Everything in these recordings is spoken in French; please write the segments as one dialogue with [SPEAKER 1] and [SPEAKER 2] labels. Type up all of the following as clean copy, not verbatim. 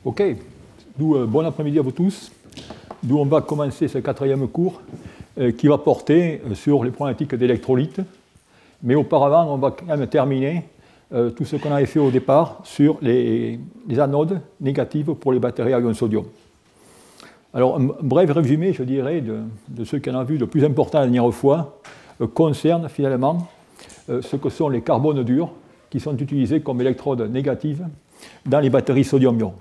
[SPEAKER 1] Ok, d'où bon après-midi à vous tous, d'où on va commencer ce 4e cours qui va porter sur les problématiques d'électrolyte. Mais auparavant, on va quand même terminer tout ce qu'on avait fait au départ sur les anodes négatives pour les batteries à ion sodium. Alors, un bref résumé, je dirais, de ce qu'on a vu de plus important la dernière fois, concerne finalement ce que sont les carbones durs qui sont utilisés comme électrodes négatives dans les batteries sodium-ion.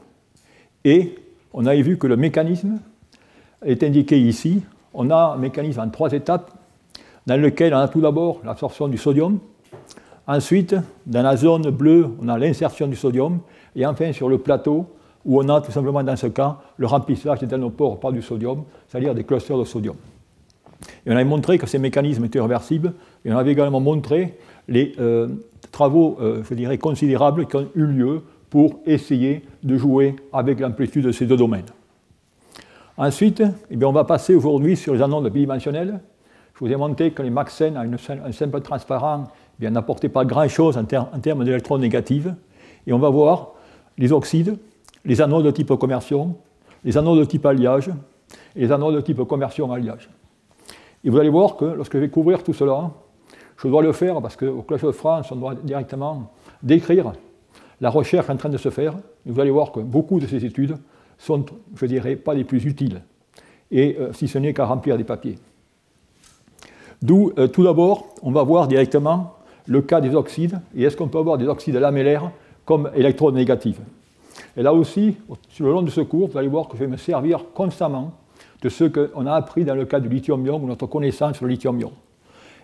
[SPEAKER 1] Et on avait vu que le mécanisme est indiqué ici. On a un mécanisme en 3 étapes, dans lequel on a tout d'abord l'absorption du sodium. Ensuite, dans la zone bleue, on a l'insertion du sodium. Et enfin, sur le plateau, où on a tout simplement, dans ce cas, le remplissage des nanopores par du sodium, c'est-à-dire des clusters de sodium. Et on avait montré que ces mécanismes étaient réversibles. Et on avait également montré les travaux, je dirais, considérables qui ont eu lieu pour essayer de jouer avec l'amplitude de ces deux domaines. Ensuite, eh bien, on va passer aujourd'hui sur les anodes bidimensionnelles. Je vous ai montré que les Maxen, à un simple transparent, eh n'apportaient pas grand-chose en termes d'électrons négatifs. Et on va voir les oxydes, les anodes de type conversion, les anodes de type alliage et les anodes de type conversion-alliage. Et vous allez voir que lorsque je vais couvrir tout cela, je dois le faire parce qu'au Collège de France, on doit directement décrire la recherche en train de se faire. Et vous allez voir que beaucoup de ces études sont, je dirais, pas les plus utiles, et si ce n'est qu'à remplir des papiers. D'où, tout d'abord, on va voir directement le cas des oxydes, et est-ce qu'on peut avoir des oxydes lamellaires comme électrodes négatives. Et là aussi, sur le long de ce cours, vous allez voir que je vais me servir constamment de ce qu'on a appris dans le cas du lithium-ion, ou notre connaissance sur le lithium-ion.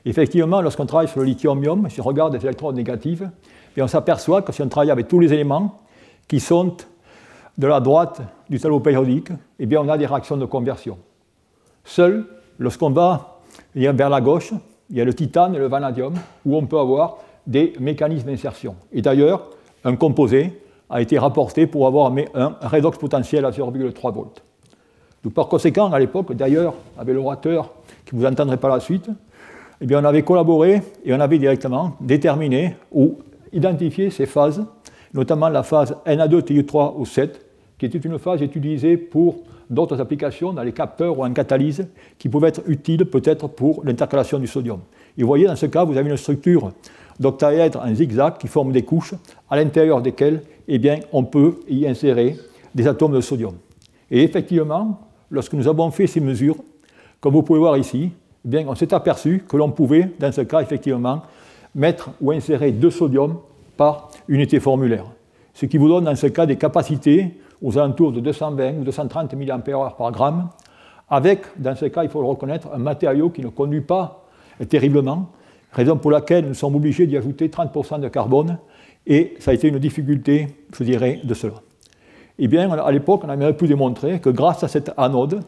[SPEAKER 1] Effectivement, lorsqu'on travaille sur le lithium-ion, si on regarde les électrodes négatives, et on s'aperçoit que si on travaille avec tous les éléments qui sont de la droite du tableau périodique, eh bien on a des réactions de conversion. Seul, lorsqu'on va vers la gauche, il y a le titane et le vanadium, où on peut avoir des mécanismes d'insertion. Et d'ailleurs, un composé a été rapporté pour avoir un redox potentiel à 0,3 volts. Donc, par conséquent, à l'époque, d'ailleurs, avec l'orateur qui ne vous entendrez pas la suite, eh bien, on avait collaboré et on avait directement déterminé ou identifié ces phases, notamment la phase Na2TU3 ou 7, qui était une phase utilisée pour d'autres applications dans les capteurs ou en catalyse, qui pouvaient être utiles peut-être pour l'intercalation du sodium. Et vous voyez, dans ce cas, vous avez une structure d'octaèdre en zigzag qui forme des couches, à l'intérieur desquelles eh bien, on peut y insérer des atomes de sodium. Et effectivement, lorsque nous avons fait ces mesures, comme vous pouvez voir ici, eh bien, on s'est aperçu que l'on pouvait, dans ce cas, effectivement, mettre ou insérer 2 sodium par unité formulaire. Ce qui vous donne, dans ce cas, des capacités aux alentours de 220 ou 230 mAh par gramme, avec, dans ce cas, il faut le reconnaître, un matériau qui ne conduit pas terriblement, raison pour laquelle nous sommes obligés d'y ajouter 30% de carbone, et ça a été une difficulté, je dirais, de cela. Eh bien, à l'époque, on avait pu démontrer que grâce à cette anode,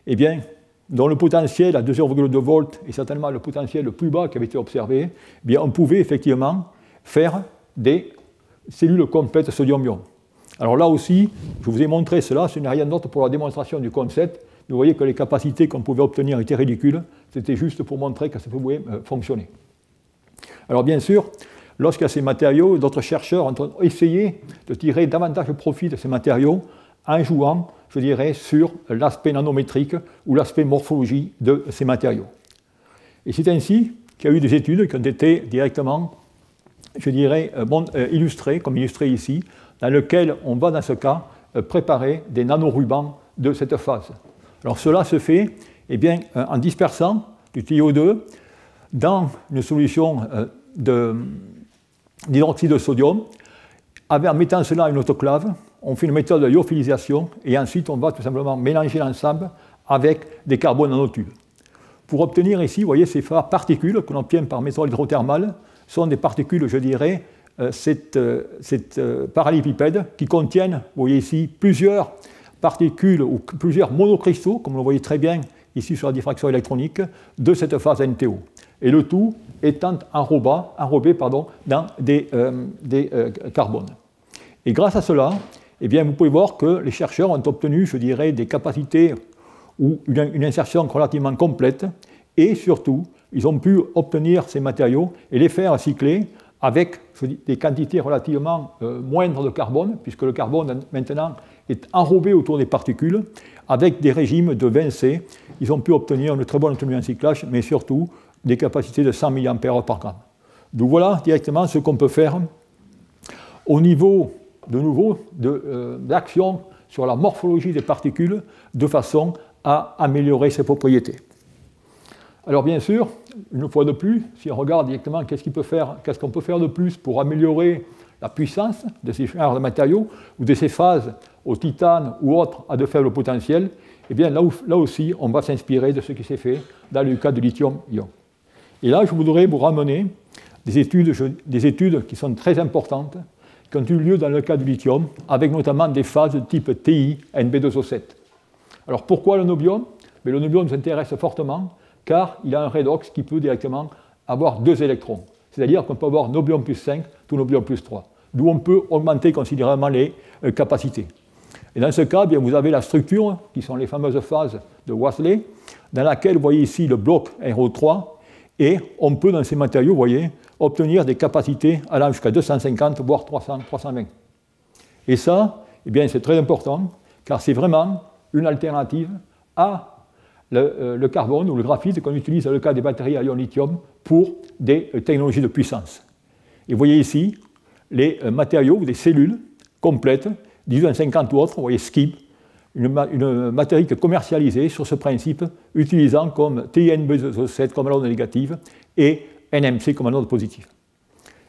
[SPEAKER 1] eh bien, dont le potentiel à 2,2 volts est certainement le potentiel le plus bas qui avait été observé, eh bien, on pouvait effectivement faire des cellules complètes sodium-ion. Alors là aussi, je vous ai montré cela, ce n'est rien d'autre pour la démonstration du concept. Vous voyez que les capacités qu'on pouvait obtenir étaient ridicules, c'était juste pour montrer que ça pouvait fonctionner. Alors bien sûr, lorsqu'il y a ces matériaux, d'autres chercheurs ont essayé de tirer davantage profit de ces matériaux en jouant, je dirais, sur l'aspect nanométrique ou l'aspect morphologie de ces matériaux. Et c'est ainsi qu'il y a eu des études qui ont été directement, je dirais, illustrées, comme illustré ici, dans lesquelles on va, dans ce cas, préparer des nanorubans de cette phase. Alors cela se fait eh bien, en dispersant du TiO2 dans une solution d'hydroxyde de sodium, en mettant cela à une autoclave, on fait une méthode de lyophilisation et ensuite on va tout simplement mélanger l'ensemble avec des carbones nanotubes. Pour obtenir ici, vous voyez, ces particules que l'on obtient par méthode hydrothermale sont des particules, je dirais, cette parallélépipède qui contiennent, vous voyez ici, plusieurs particules ou plusieurs monocristaux, comme vous le voyez très bien ici sur la diffraction électronique, de cette phase NTO. Et le tout étant enrobé dans des carbones. Et grâce à cela, eh bien, vous pouvez voir que les chercheurs ont obtenu, je dirais, des capacités ou une insertion relativement complète, et surtout, ils ont pu obtenir ces matériaux et les faire cycler avec des quantités relativement moindres de carbone, puisque le carbone maintenant est enrobé autour des particules avec des régimes de 20C. Ils ont pu obtenir une très bonne tenue en cyclage, mais surtout des capacités de 100 mA par gramme. Donc voilà directement ce qu'on peut faire au niveau, de nouveau, d'action sur la morphologie des particules de façon à améliorer ses propriétés. Alors bien sûr, une fois de plus, si on regarde directement qu'est-ce qu'on peut faire de plus pour améliorer la puissance de ces genres de matériaux ou de ces phases au titane ou autres à de faibles potentiels, eh bien là aussi, on va s'inspirer de ce qui s'est fait dans le cas du lithium-ion. Et là, je voudrais vous ramener des études qui sont très importantes, qui ont eu lieu dans le cas du lithium, avec notamment des phases de type TI NB2O7. Alors pourquoi le nobium? Le nobium nous intéresse fortement car il a un redox qui peut directement avoir 2 électrons. C'est-à-dire qu'on peut avoir nobium plus 5 ou nobium plus 3, d'où on peut augmenter considérablement les capacités. Et dans ce cas, bien, vous avez la structure, qui sont les fameuses phases de Worsley, dans laquelle vous voyez ici le bloc RO3, et on peut, dans ces matériaux, vous voyez, obtenir des capacités allant jusqu'à 250, voire 300, 320. Et ça, eh bien, c'est très important, car c'est vraiment une alternative à le carbone ou le graphite qu'on utilise dans le cas des batteries à ion lithium pour des technologies de puissance. Et vous voyez ici les matériaux, des cellules complètes, 1850 ou autres, vous voyez SCIB, une matérique commercialisée sur ce principe, utilisant comme TiNB2O7 comme anode négative et NMC comme anode positive.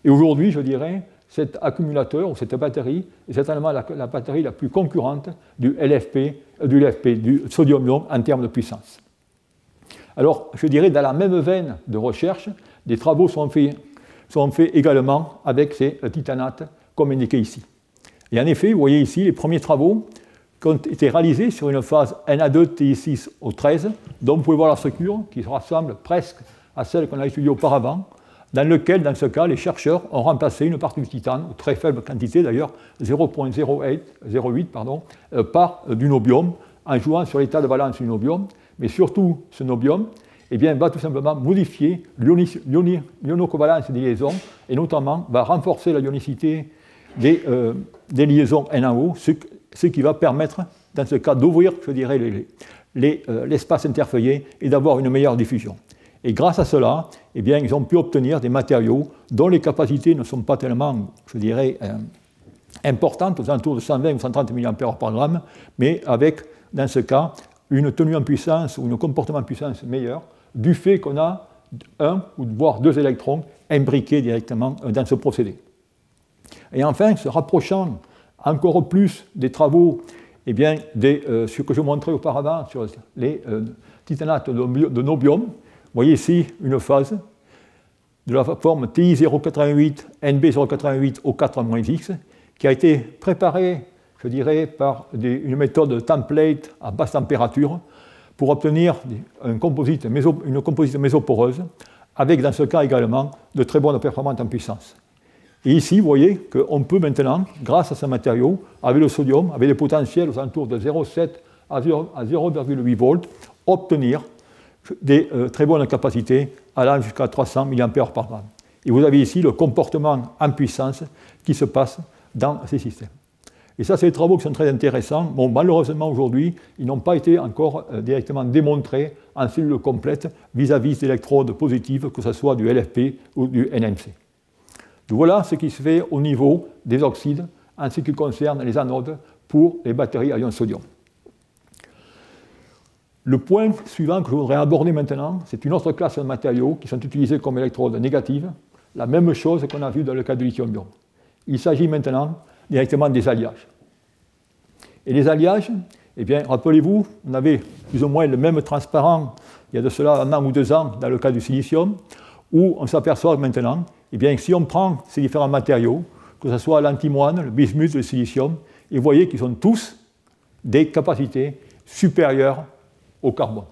[SPEAKER 1] Et aujourd'hui, je dirais, cet accumulateur ou cette batterie est certainement la batterie la plus concurrente du du sodium-ion en termes de puissance. Alors, je dirais, dans la même veine de recherche, des travaux sont faits également avec ces titanates, comme indiqué ici. Et en effet, vous voyez ici les premiers travaux qui ont été réalisés sur une phase Na2TI6O13, dont vous pouvez voir la structure qui se ressemble presque à celle qu'on a étudiée auparavant, dans lequel, dans ce cas, les chercheurs ont remplacé une partie du titane, ou très faible quantité d'ailleurs, 0,08 par du nobium, en jouant sur l'état de valence du nobium. Mais surtout, ce nobium eh bien, va tout simplement modifier l'ionocovalence des liaisons, et notamment va renforcer la ionicité des liaisons NaO, ce qui va permettre, dans ce cas, d'ouvrir, je dirais, l'espace interfeuillé et d'avoir une meilleure diffusion. Et grâce à cela, eh bien, ils ont pu obtenir des matériaux dont les capacités ne sont pas tellement, je dirais, importantes, aux alentours de 120 ou 130 mA par gramme, mais avec, dans ce cas, une tenue en puissance ou un comportement en puissance meilleur, du fait qu'on a un ou voire 2 électrons imbriqués directement dans ce procédé. Et enfin, se rapprochant encore plus des travaux, eh bien, ce que je montrais auparavant sur les titanates de nobium, vous voyez ici une phase de la forme TI088, NB088 O4-X, qui a été préparée, je dirais, par une méthode de template à basse température pour obtenir une composite mésoporeuse, avec dans ce cas également de très bonnes performances en puissance. Et ici, vous voyez qu'on peut maintenant, grâce à ce matériau, avec le sodium, avec des potentiels aux alentours de 0,7 à 0,8 volts, obtenir des très bonnes capacités allant jusqu'à 300 mA par gramme. Et vous avez ici le comportement en puissance qui se passe dans ces systèmes. Et ça, c'est des travaux qui sont très intéressants. Bon, malheureusement, aujourd'hui, ils n'ont pas été encore directement démontrés en cellules complètes vis-à-vis d'électrodes positives, que ce soit du LFP ou du NMC. Donc voilà ce qui se fait au niveau des oxydes en ce qui concerne les anodes pour les batteries à ion sodium. Le point suivant que je voudrais aborder maintenant, c'est une autre classe de matériaux qui sont utilisés comme électrodes négatives, la même chose qu'on a vu dans le cas du lithium-ion. Il s'agit maintenant directement des alliages. Et les alliages, eh bien, rappelez-vous, on avait plus ou moins le même transparent il y a de cela 1 an ou 2 ans dans le cas du silicium, où on s'aperçoit maintenant, eh bien, si on prend ces différents matériaux, que ce soit l'antimoine, le bismuth, le silicium, et vous voyez qu'ils ont tous des capacités supérieures au carbone.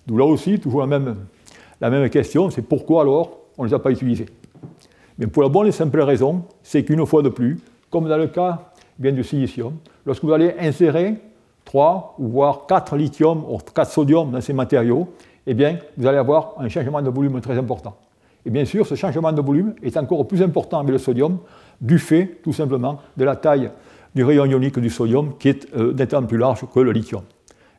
[SPEAKER 1] D'où là aussi, toujours la même question, c'est pourquoi alors on ne les a pas utilisés. Mais pour la bonne et simple raison, c'est qu'une fois de plus, comme dans le cas bien du silicium, lorsque vous allez insérer 3 ou voire 4 lithium ou 4 sodium dans ces matériaux, eh bien, vous allez avoir un changement de volume très important. Et bien sûr, ce changement de volume est encore plus important avec le sodium, du fait, tout simplement, de la taille du rayon ionique du sodium qui est nettement plus large que le lithium.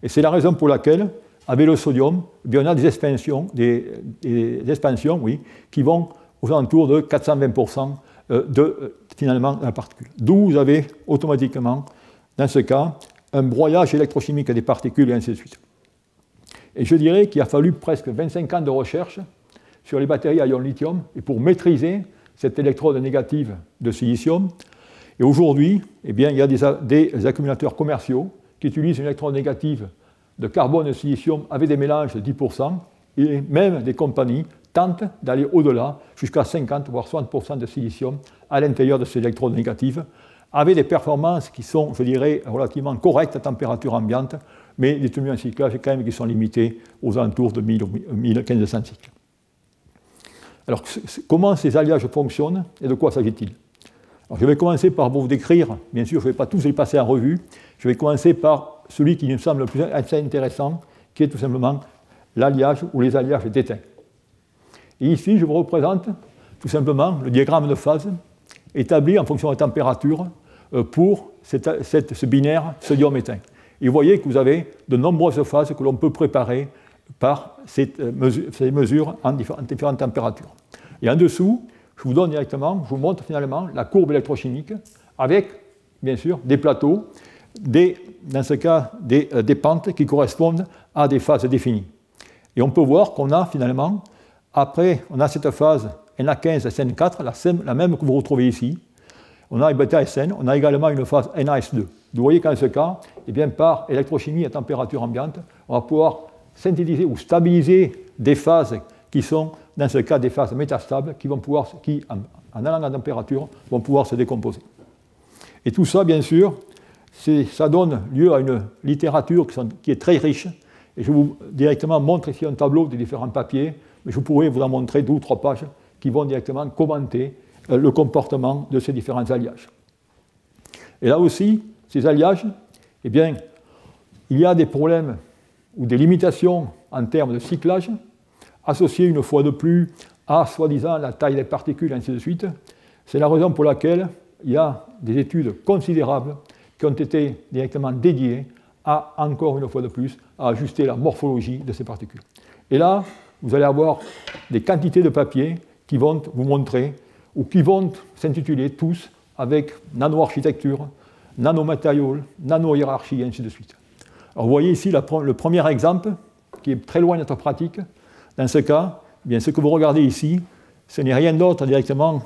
[SPEAKER 1] Et c'est la raison pour laquelle, avec le sodium, eh bien, on a des expansions oui, qui vont aux alentours de 420% finalement de la particule. D'où vous avez automatiquement, dans ce cas, un broyage électrochimique des particules et ainsi de suite. Et je dirais qu'il a fallu presque 25 ans de recherche sur les batteries à ion lithium et pour maîtriser cette électrode négative de silicium. Et aujourd'hui, eh bien, il y a des accumulateurs commerciaux qui utilisent une électrode négative de carbone et de silicium avec des mélanges de 10%, et même des compagnies tentent d'aller au-delà, jusqu'à 50 voire 60% de silicium à l'intérieur de ces électrodes négatives, avec des performances qui sont, je dirais, relativement correctes à température ambiante, mais des tenues en cyclage quand même qui sont limitées aux alentours de 1000 ou 1500 cycles. Alors, comment ces alliages fonctionnent et de quoi s'agit-il? Alors, je vais commencer par vous décrire, bien sûr, je ne vais pas tous les passer en revue, je vais commencer par celui qui me semble le plus intéressant, qui est tout simplement l'alliage ou les alliages d'étain. Et ici, je vous représente tout simplement le diagramme de phase établi en fonction de la température pour ce binaire sodium-étain. Et vous voyez que vous avez de nombreuses phases que l'on peut préparer par ces mesures en différentes températures. Et en dessous, je vous donne directement, je vous montre finalement la courbe électrochimique avec, bien sûr, des plateaux, dans ce cas, des pentes qui correspondent à des phases définies. Et on peut voir qu'on a finalement, après, on a cette phase Na15 SN4, la même que vous retrouvez ici. On a bêta SN, on a également une phase NaS2. Vous voyez qu'en ce cas, eh bien, par électrochimie à température ambiante, on va pouvoir synthétiser ou stabiliser des phases qui sont, dans ce cas, des phases métastables qui, en allant à la température, vont pouvoir se décomposer. Et tout ça, bien sûr, ça donne lieu à une littérature qui est très riche. Et je vous directement montre ici un tableau des différents papiers, mais je pourrais vous en montrer 2 ou 3 pages qui vont directement commenter le comportement de ces différents alliages. Et là aussi, ces alliages, eh bien, il y a des problèmes ou des limitations en termes de cyclage, associées une fois de plus à, soi-disant, la taille des particules, et ainsi de suite. C'est la raison pour laquelle il y a des études considérables qui ont été directement dédiées à, encore une fois de plus, à ajuster la morphologie de ces particules. Et là, vous allez avoir des quantités de papiers qui vont vous montrer, ou qui vont s'intituler tous avec nano-architecture, nanomatériaux, nano-hiérarchie, et ainsi de suite. Alors vous voyez ici le premier exemple, qui est très loin d'être pratique. Dans ce cas, eh bien, ce que vous regardez ici, ce n'est rien d'autre directement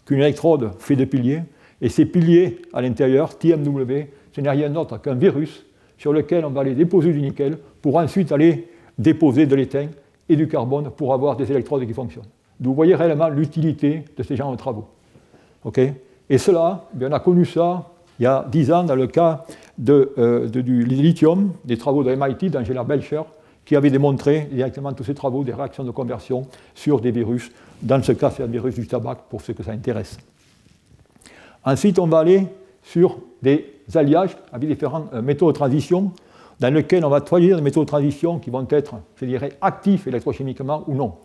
[SPEAKER 1] qu'une électrode faite de piliers, et ces piliers à l'intérieur, TMW, ce n'est rien d'autre qu'un virus sur lequel on va aller déposer du nickel pour ensuite aller déposer de l'étain et du carbone pour avoir des électrodes qui fonctionnent. Donc vous voyez réellement l'utilité de ces genres de travaux. Okay, et cela, bien, on a connu ça il y a 10 ans dans le cas du lithium, des travaux de MIT, d'Angela Belcher, qui avait démontré directement tous ces travaux des réactions de conversion sur des virus. Dans ce cas, c'est un virus du tabac pour ceux que ça intéresse. Ensuite, on va aller sur des alliages avec différents métaux de transition, dans lesquels on va choisir des métaux de transition qui vont être, je dirais, actifs électrochimiquement ou non.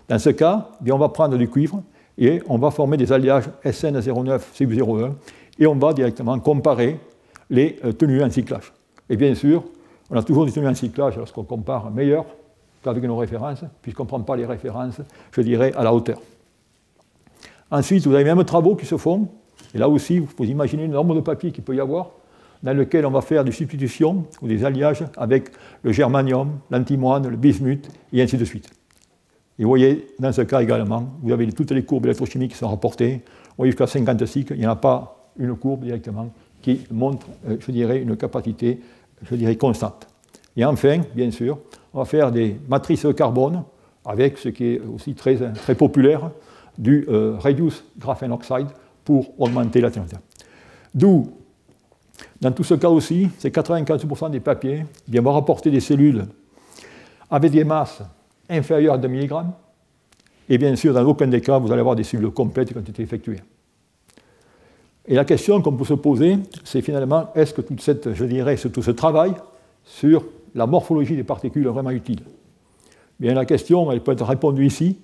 [SPEAKER 1] Dans ce cas, bien, on va prendre du cuivre et on va former des alliages SN09, CU01, et on va directement comparer les tenues en cyclage. Et bien sûr, on a toujours des tenues en cyclage lorsqu'on compare meilleur qu'avec nos références, puisqu'on ne prend pas les références, je dirais, à la hauteur. Ensuite, vous avez même travaux qui se font, et là aussi, vous pouvez imaginer le nombre de papiers qu'il peut y avoir, dans lequel on va faire des substitutions ou des alliages avec le germanium, l'antimoine, le bismuth, et ainsi de suite. Et vous voyez, dans ce cas également, vous avez toutes les courbes électrochimiques qui sont rapportées. Vous voyez, jusqu'à 50 cycles, il n'y en a pas une courbe directement qui montre, je dirais, une capacité, je dirais, constante. Et enfin, bien sûr, on va faire des matrices de carbone avec ce qui est aussi très, très populaire, du reduced graphene oxide pour augmenter la température. D'où, dans tout ce cas aussi, c'est 95% des papiers bien, vont rapporter des cellules avec des masses inférieures à 2 mg. Et bien sûr, dans aucun des cas, vous allez avoir des cellules complètes qui ont été effectuées. Et la question qu'on peut se poser, c'est finalement, est-ce que toute cette, je dirais, tout ce travail sur la morphologie des particules est vraiment utile? Bien, la question, elle peut être répondue ici.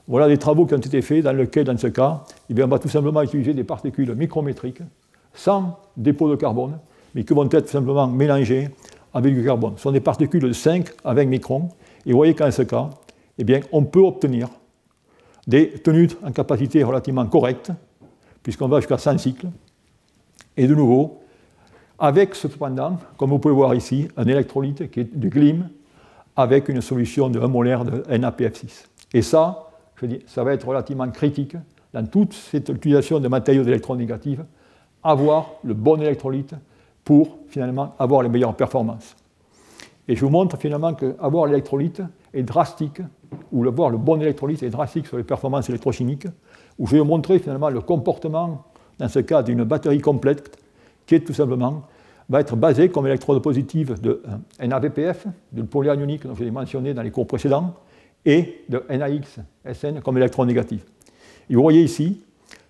[SPEAKER 1] Voilà des travaux qui ont été faits dans lesquels, dans ce cas, eh bien, on va tout simplement utiliser des particules micrométriques, sans dépôt de carbone, mais qui vont être tout simplement mélangées avec du carbone. Ce sont des particules de 5 à 20 microns. Et vous voyez qu'en ce cas, eh bien, on peut obtenir des tenues en capacité relativement correctes, puisqu'on va jusqu'à 100 cycles. Et de nouveau, avec cependant, comme vous pouvez voir ici, un électrolyte qui est du glim avec une solution de 1 molaire de NaPF6. Et ça, je dis, ça va être relativement critique dans toute cette utilisation de matériaux d'électronégatifs, avoir le bon électrolyte pour finalement avoir les meilleures performances. Et je vous montre finalement qu'avoir l'électrolyte est drastique, ou avoir le bon électrolyte est drastique sur les performances électrochimiques, où je vais vous montrer finalement le comportement, dans ce cas, d'une batterie complète, qui est tout simplement, va être basée comme électrode positive de NaVPF, de polyanionique, dont je l'ai mentionné dans les cours précédents, et de NaXSN comme électrode négative. Et vous voyez ici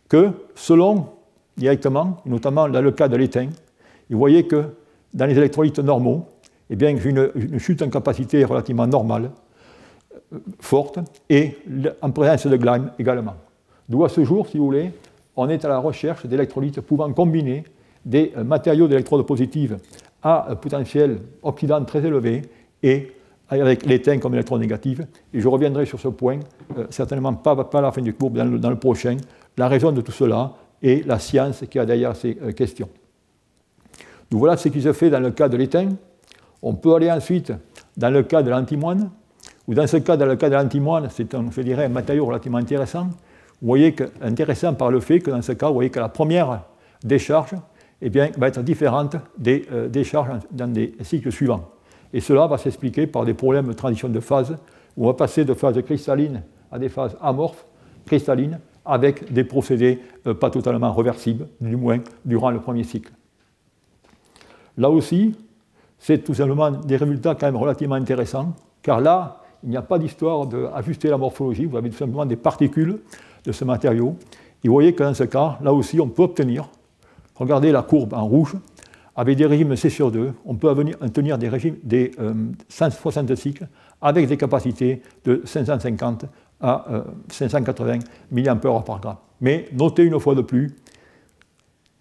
[SPEAKER 1] que selon directement, notamment dans le cas de l'étain, vous voyez que dans les électrolytes normaux, eh bien, j'ai une chute en capacité relativement normale, forte, et en présence de glam également. D'où à ce jour, si vous voulez, on est à la recherche d'électrolytes pouvant combiner des matériaux d'électrode positive à potentiel oxydant très élevé et avec l'étain comme électrode négative. Et je reviendrai sur ce point, certainement pas à la fin du cours, mais dans le prochain, la raison de tout cela et la science qui a derrière ces questions. Donc voilà ce qui se fait dans le cas de l'étain. On peut aller ensuite dans le cas de l'antimoine, ou dans ce cas, dans le cas de l'antimoine, c'est je dirais, un matériau relativement intéressant. Vous voyez que, intéressant par le fait que dans ce cas, vous voyez que la première décharge eh bien, va être différente des décharges dans des cycles suivants. Et cela va s'expliquer par des problèmes de transition de phase, où on va passer de phases cristallines à des phases amorphes, cristallines, avec des procédés pas totalement réversibles, du moins durant le premier cycle. Là aussi, c'est tout simplement des résultats quand même relativement intéressants, car là, il n'y a pas d'histoire d'ajuster la morphologie, vous avez tout simplement des particules de ce matériau. Et vous voyez que dans ce cas, là aussi, on peut obtenir, regardez la courbe en rouge, avec des régimes C sur 2, on peut obtenir des régimes des 160 cycles avec des capacités de 550 à 580 mAh par gramme. Mais notez une fois de plus,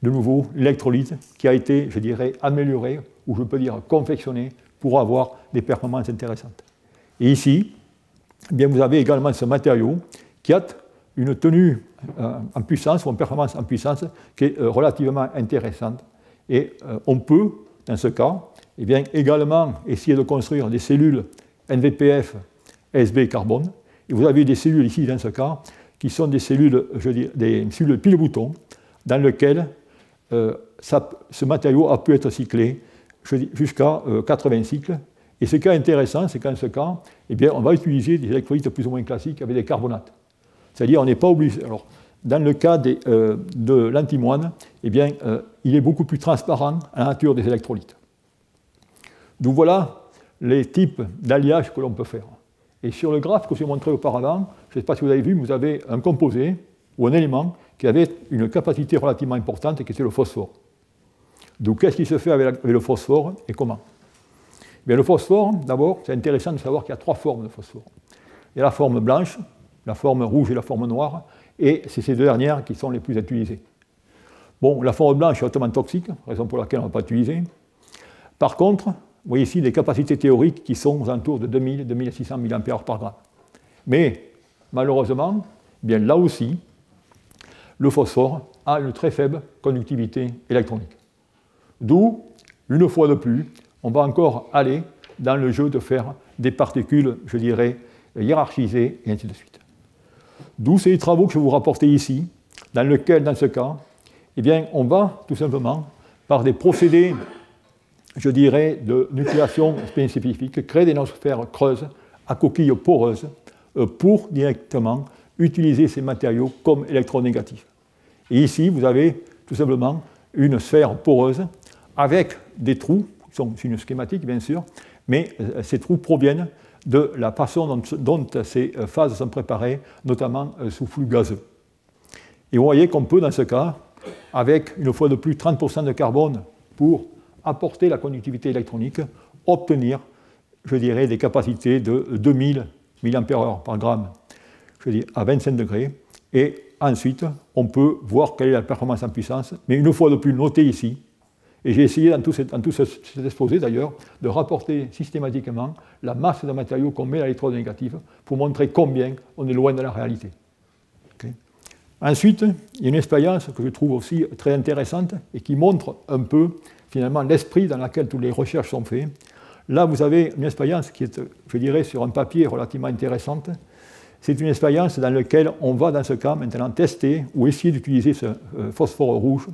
[SPEAKER 1] de nouveau, l'électrolyte qui a été, je dirais, amélioré, ou je peux dire confectionné, pour avoir des performances intéressantes. Et ici, eh bien, vous avez également ce matériau qui a une tenue en puissance, ou une performance en puissance, qui est relativement intéressante. Et on peut, dans ce cas, eh bien, également essayer de construire des cellules NVPF, SB carbone. Et vous avez des cellules ici, dans ce cas, qui sont des cellules, des cellules pile-bouton, dans lesquelles ce matériau a pu être cyclé jusqu'à 80 cycles. Et ce qui est intéressant, c'est qu'en ce cas, eh bien, on va utiliser des électrolytes plus ou moins classiques avec des carbonates. C'est-à-dire, on n'est pas obligé. Alors, dans le cas de l'antimoine, eh bien, il est beaucoup plus transparent à la nature des électrolytes. Donc voilà les types d'alliages que l'on peut faire. Et sur le graphe que je vous ai montré auparavant, je ne sais pas si vous avez vu, vous avez un composé ou un élément qui avait une capacité relativement importante, qui était le phosphore. Donc qu'est-ce qui se fait avec le phosphore et comment? Bien, le phosphore, d'abord, c'est intéressant de savoir qu'il y a 3 formes de phosphore. Il y a la forme blanche, la forme rouge et la forme noire, et c'est ces deux dernières qui sont les plus utilisées. Bon, la forme blanche est hautement toxique, raison pour laquelle on ne va pas l'utiliser. Par contre, vous voyez ici des capacités théoriques qui sont aux alentours de 2000-2600 mAh par gramme. Mais, malheureusement, bien là aussi, le phosphore a une très faible conductivité électronique. D'où, une fois de plus, on va encore aller dans le jeu de faire des particules, je dirais, hiérarchisées, et ainsi de suite. D'où ces travaux que je vous rapportais ici, dans lesquels, dans ce cas, eh bien, on va tout simplement, par des procédés, je dirais, de nucléation spécifique, créer des nanosphères creuses à coquilles poreuses pour directement utiliser ces matériaux comme électronégatifs. Et ici, vous avez tout simplement une sphère poreuse avec des trous, c'est une schématique bien sûr, mais ces trous proviennent de la façon dont ces phases sont préparées, notamment sous flux gazeux. Et vous voyez qu'on peut, dans ce cas, avec une fois de plus 30% de carbone pour apporter la conductivité électronique, obtenir, je dirais, des capacités de 2000 mAh par gramme, je dis, à 25 degrés, Et ensuite, on peut voir quelle est la performance en puissance, mais une fois de plus notée ici. Et j'ai essayé dans tout cet exposé d'ailleurs de rapporter systématiquement la masse de matériaux qu'on met à l'électrode négative pour montrer combien on est loin de la réalité. Okay. Ensuite, il y a une expérience que je trouve aussi très intéressante et qui montre un peu finalement l'esprit dans lequel toutes les recherches sont faites. Là, vous avez une expérience qui est, je dirais, sur un papier relativement intéressante. C'est une expérience dans laquelle on va, dans ce cas, maintenant tester ou essayer d'utiliser ce phosphore rouge,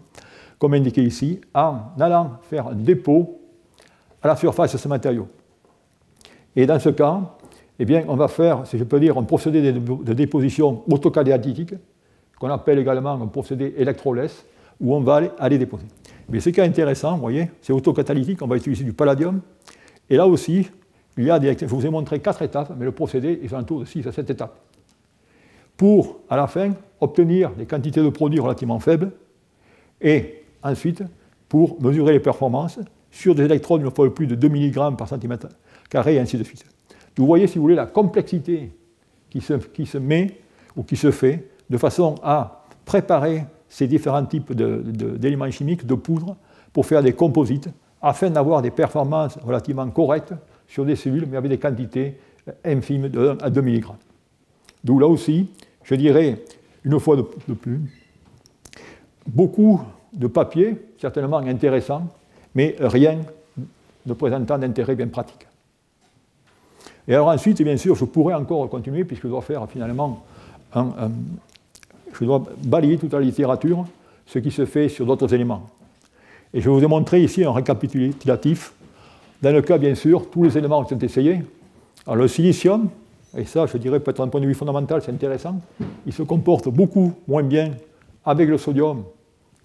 [SPEAKER 1] comme indiqué ici, en allant faire un dépôt à la surface de ce matériau. Et dans ce cas, eh bien, on va faire, si je peux dire, un procédé de déposition autocatalytique, qu'on appelle également un procédé électroless, où on va aller déposer. Mais ce qui est intéressant, vous voyez, c'est autocatalytique, on va utiliser du palladium. Et là aussi, il y a je vous ai montré 4 étapes, mais le procédé est autour de 6 à 7 étapes. Pour, à la fin, obtenir des quantités de produits relativement faibles, et ensuite, pour mesurer les performances sur des électrodes une fois de plus de 2 mg par centimètre carré, et ainsi de suite. Vous voyez, si vous voulez, la complexité qui se met ou qui se fait de façon à préparer ces différents types d'éléments chimiques, de poudre, pour faire des composites, afin d'avoir des performances relativement correctes sur des cellules, mais avec des quantités infimes de 1 à 2 mg. D'où là aussi, je dirais, une fois de plus, beaucoup de papiers, certainement intéressants, mais rien ne présentant d'intérêt bien pratique. Et alors ensuite, bien sûr, je pourrais encore continuer, puisque je dois faire finalement je dois balayer toute la littérature, ce qui se fait sur d'autres éléments. Et je vais vous ai montré ici un récapitulatif. Dans le cas, bien sûr, tous les éléments qui sont essayés. Alors le silicium, et ça, je dirais, peut-être d'un point de vue fondamental, c'est intéressant, il se comporte beaucoup moins bien avec le sodium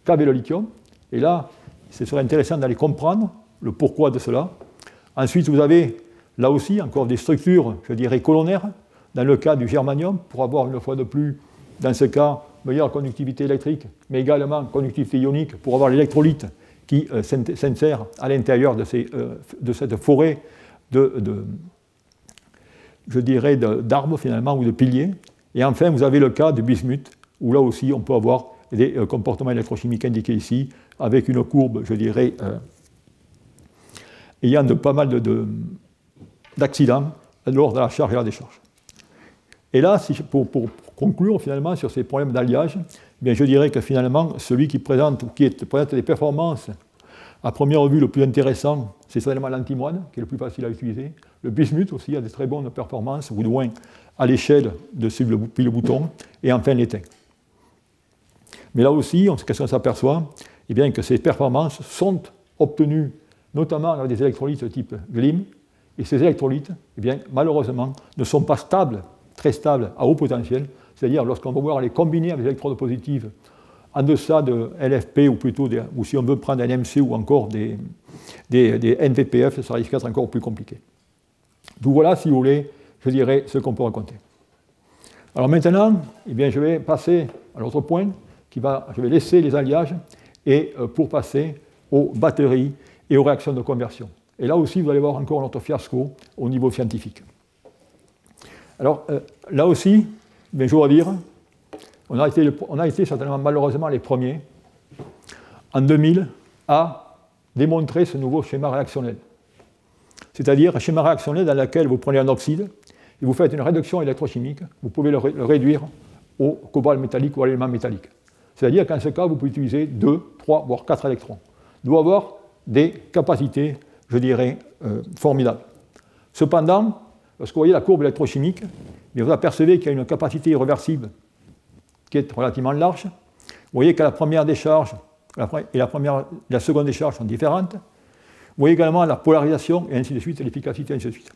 [SPEAKER 1] qu'avec le lithium. Et là, ce serait intéressant d'aller comprendre le pourquoi de cela. Ensuite, vous avez, là aussi, encore des structures, je dirais, colonnaires, dans le cas du germanium, pour avoir une fois de plus, dans ce cas, meilleure conductivité électrique, mais également conductivité ionique, pour avoir l'électrolyte qui s'insère à l'intérieur de cette forêt je dirais, d'arbres, finalement, ou de piliers. Et enfin, vous avez le cas du bismuth, où là aussi, on peut avoir des comportements électrochimiques indiqués ici, avec une courbe, je dirais, ayant pas mal d'accidents lors de la charge et la décharge. Et là, pour conclure finalement sur ces problèmes d'alliage, bien, je dirais que finalement, celui qui présente des performances, à première vue, le plus intéressant, c'est certainement l'antimoine, qui est le plus facile à utiliser. Le bismuth aussi a des très bonnes performances, ou du moins à l'échelle de celui puis le bouton, et enfin l'étain. Mais là aussi, qu'est-ce qu'on s'aperçoit? Eh bien, que ces performances sont obtenues notamment avec des électrolytes de type Glim, et ces électrolytes, eh bien, malheureusement, ne sont pas stables, très stables à haut potentiel, c'est-à-dire lorsqu'on va vouloir les combiner avec des électrodes positives en deçà de LFP, ou plutôt, ou si on veut prendre un MC ou encore des NVPF, ça risque d'être encore plus compliqué. Donc voilà, si vous voulez, je dirais ce qu'on peut raconter. Alors maintenant, eh bien, je vais passer à l'autre point, je vais laisser les alliages, et pour passer aux batteries et aux réactions de conversion. Et là aussi, vous allez voir encore notre fiasco au niveau scientifique. Alors, là aussi, bien, je dois dire, on a été certainement malheureusement les premiers, en 2000, à démontrer ce nouveau schéma réactionnel. C'est-à-dire un schéma réactionnel dans lequel vous prenez un oxyde et vous faites une réduction électrochimique, vous pouvez le réduire au cobalt métallique ou à l'élément métallique. C'est-à-dire qu'en ce cas, vous pouvez utiliser 2, 3, voire 4 électrons. Il doit avoir des capacités, je dirais, formidables. Cependant, lorsque vous voyez la courbe électrochimique, vous apercevez qu'il y a une capacité irréversible qui est relativement large. Vous voyez que la première décharge et la seconde décharge sont différentes. Vous voyez également la polarisation, et ainsi de suite, l'efficacité, et ainsi de suite.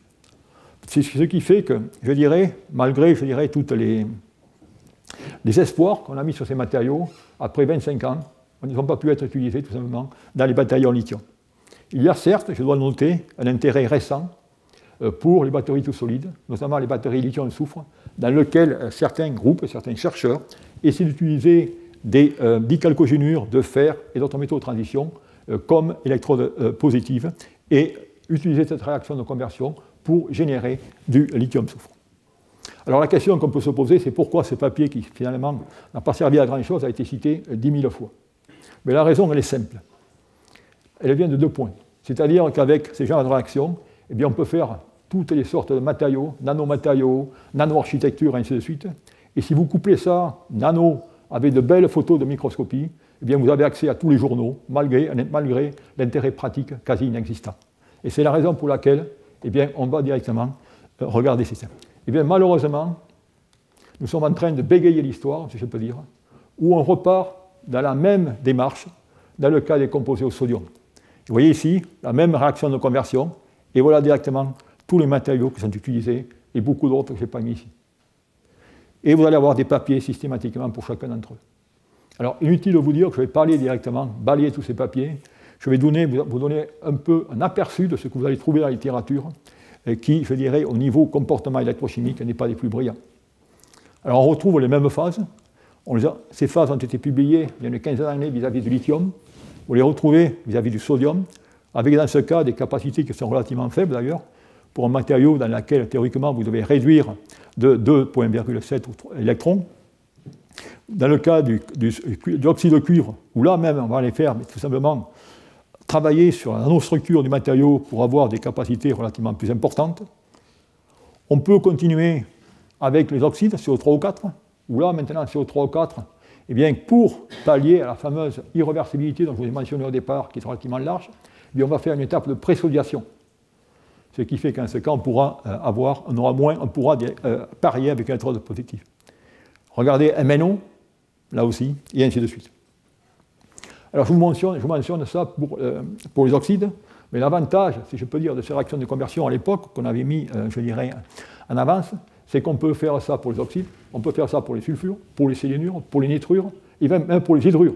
[SPEAKER 1] C'est ce qui fait que, je dirais, malgré, je dirais, tous les espoirs qu'on a mis sur ces matériaux, après 25 ans, ils n'ont pas pu être utilisés, tout simplement, dans les batteries en lithium. Il y a certes, je dois noter, un intérêt récent pour les batteries tout solides, notamment les batteries lithium-soufre, dans lequel certains groupes, certains chercheurs, essaient d'utiliser des dichalcogénures de fer et d'autres métaux de transition comme électrodes positives et utiliser cette réaction de conversion pour générer du lithium-soufre. Alors la question qu'on peut se poser, c'est pourquoi ce papier qui finalement n'a pas servi à grand-chose a été cité 10 000 fois. Mais la raison, elle est simple. Elle vient de 2 points. C'est-à-dire qu'avec ces genres de réactions, eh bien, on peut faire toutes les sortes de matériaux, nanomatériaux, nano-architecture, ainsi de suite. Et si vous couplez ça, nano, avec de belles photos de microscopie, eh bien, vous avez accès à tous les journaux, malgré l'intérêt pratique quasi inexistant. Et c'est la raison pour laquelle eh bien, on va directement regarder ces systèmes. Eh bien, malheureusement, nous sommes en train de bégayer l'histoire, si je peux dire, où on repart dans la même démarche dans le cas des composés au sodium. Vous voyez ici la même réaction de conversion, et voilà directement tous les matériaux qui sont utilisés, et beaucoup d'autres que je n'ai pas mis ici. Et vous allez avoir des papiers systématiquement pour chacun d'entre eux. Alors, inutile de vous dire que je vais parler directement, balayer tous ces papiers, je vais vous donner un peu un aperçu de ce que vous allez trouver dans la littérature, qui, je dirais, au niveau comportement électrochimique, n'est pas des plus brillants. Alors, on retrouve les mêmes phases. Ces phases ont été publiées il y a une quinzaine d'années vis-à-vis du lithium. Vous les retrouvez vis-à-vis du sodium, avec dans ce cas des capacités qui sont relativement faibles d'ailleurs, pour un matériau dans lequel théoriquement vous devez réduire de 2,7 électrons. Dans le cas du dioxyde de cuivre, où là même on va aller faire tout simplement travailler sur la nanostructure du matériau pour avoir des capacités relativement plus importantes. On peut continuer avec les oxydes, CO3 ou 4, où là maintenant CO3 ou 4, eh bien, pour pallier à la fameuse irréversibilité dont je vous ai mentionné au départ, qui est relativement large, eh bien, on va faire une étape de présodiation. Ce qui fait qu'en ce cas, on pourra parier avec un électrode positif. Regardez MNO, là aussi, et ainsi de suite. Alors je vous mentionne ça pour les oxydes, mais l'avantage, si je peux dire, de ces réactions de conversion à l'époque, qu'on avait mis, je dirais, en avance, c'est qu'on peut faire ça pour les oxydes, on peut faire ça pour les sulfures, pour les sélénures, pour les nitrures, et même pour les hydrures.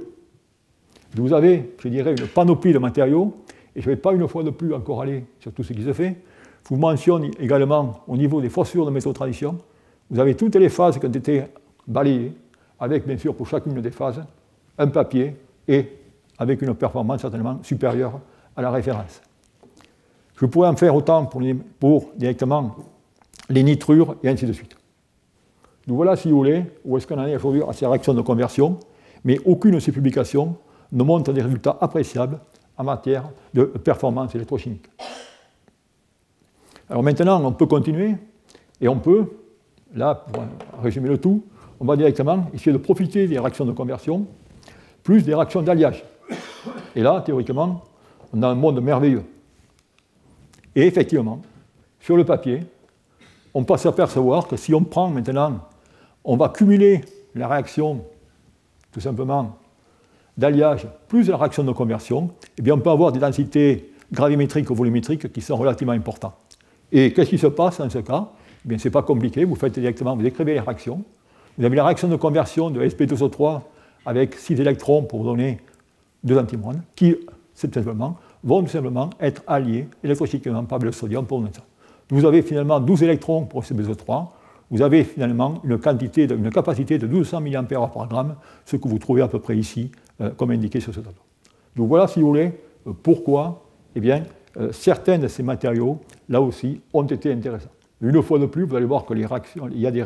[SPEAKER 1] Vous avez, je dirais, une panoplie de matériaux, et je ne vais pas une fois de plus encore aller sur tout ce qui se fait. Je vous mentionne également, au niveau des phosphure de métaux de tradition, vous avez toutes les phases qui ont été balayées, avec bien sûr pour chacune des phases, un papier, et avec une performance certainement supérieure à la référence. Je pourrais en faire autant pour directement les nitrures, et ainsi de suite. Donc voilà, si vous voulez, où est-ce qu'on en est aujourd'hui à ces réactions de conversion, mais aucune de ces publications ne montre des résultats appréciables en matière de performance électrochimique. Alors maintenant, on peut continuer, et on peut, là, pour résumer le tout, on va directement essayer de profiter des réactions de conversion, plus des réactions d'alliage. Et là, théoriquement, on a un monde merveilleux. Et effectivement, sur le papier, on peut s'apercevoir que si on prend maintenant, on va cumuler la réaction, tout simplement, d'alliage plus la réaction de conversion, eh bien on peut avoir des densités gravimétriques ou volumétriques qui sont relativement importantes. Et qu'est-ce qui se passe dans ce cas? Eh bien, ce n'est pas compliqué, vous faites directement, vous écrivez les réactions. Vous avez la réaction de conversion de Sp2O3 avec 6 électrons pour donner 2 antimoines, qui vont tout simplement être alliés électrochimiquement par le sodium pour donner ça. Vous avez finalement 12 électrons pour Sp2O3, vous avez finalement une capacité de 1200 mAh par gramme, ce que vous trouvez à peu près ici, comme indiqué sur ce tableau. Donc voilà, si vous voulez, pourquoi eh bien, certains de ces matériaux, là aussi, ont été intéressants. Une fois de plus, vous allez voir que les réactions, il y a des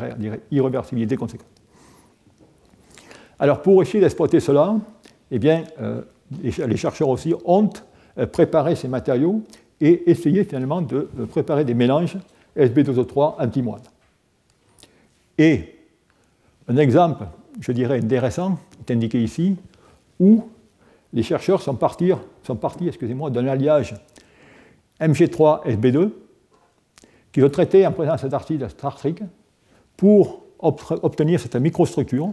[SPEAKER 1] irréversibilités conséquentes. Alors, pour essayer d'exploiter cela, eh bien, les chercheurs aussi ont préparé ces matériaux et essayé finalement de préparer des mélanges Sb2O3 antimoine. Et un exemple, je dirais, intéressant est indiqué ici, où les chercheurs sont partis d'un alliage Mg3Sb2 qui ont traité en présence d'acide tartrique pour obtenir cette microstructure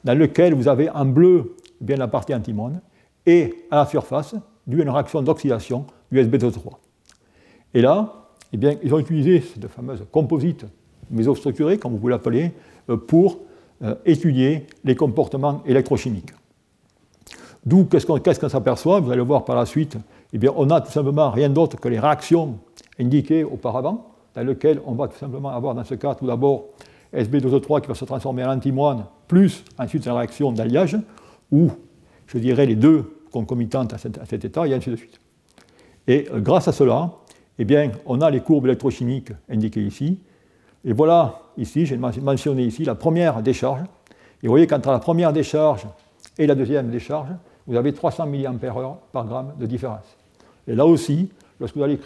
[SPEAKER 1] dans laquelle vous avez en bleu bien la partie antimoine et à la surface, dû à une réaction d'oxydation du Sb2O3. Et là, eh bien, ils ont utilisé cette fameuse composite mésostructurée, comme vous pouvez l'appeler, pour étudier les comportements électrochimiques. D'où, qu'est-ce qu'on s'aperçoit? Vous allez voir par la suite, eh bien, on a tout simplement rien d'autre que les réactions indiquées auparavant, dans lesquelles on va tout simplement avoir, dans ce cas, tout d'abord, Sb2O3 qui va se transformer en antimoine, plus ensuite la réaction d'alliage, ou, je dirais, les deux concomitantes à cet état, et ainsi de suite. Et grâce à cela, eh bien, on a les courbes électrochimiques indiquées ici, Et voilà, ici, j'ai mentionné ici la première décharge. Et vous voyez qu'entre la première décharge et la deuxième décharge, vous avez 300 mAh par gramme de différence. Et là aussi, lorsque vous allez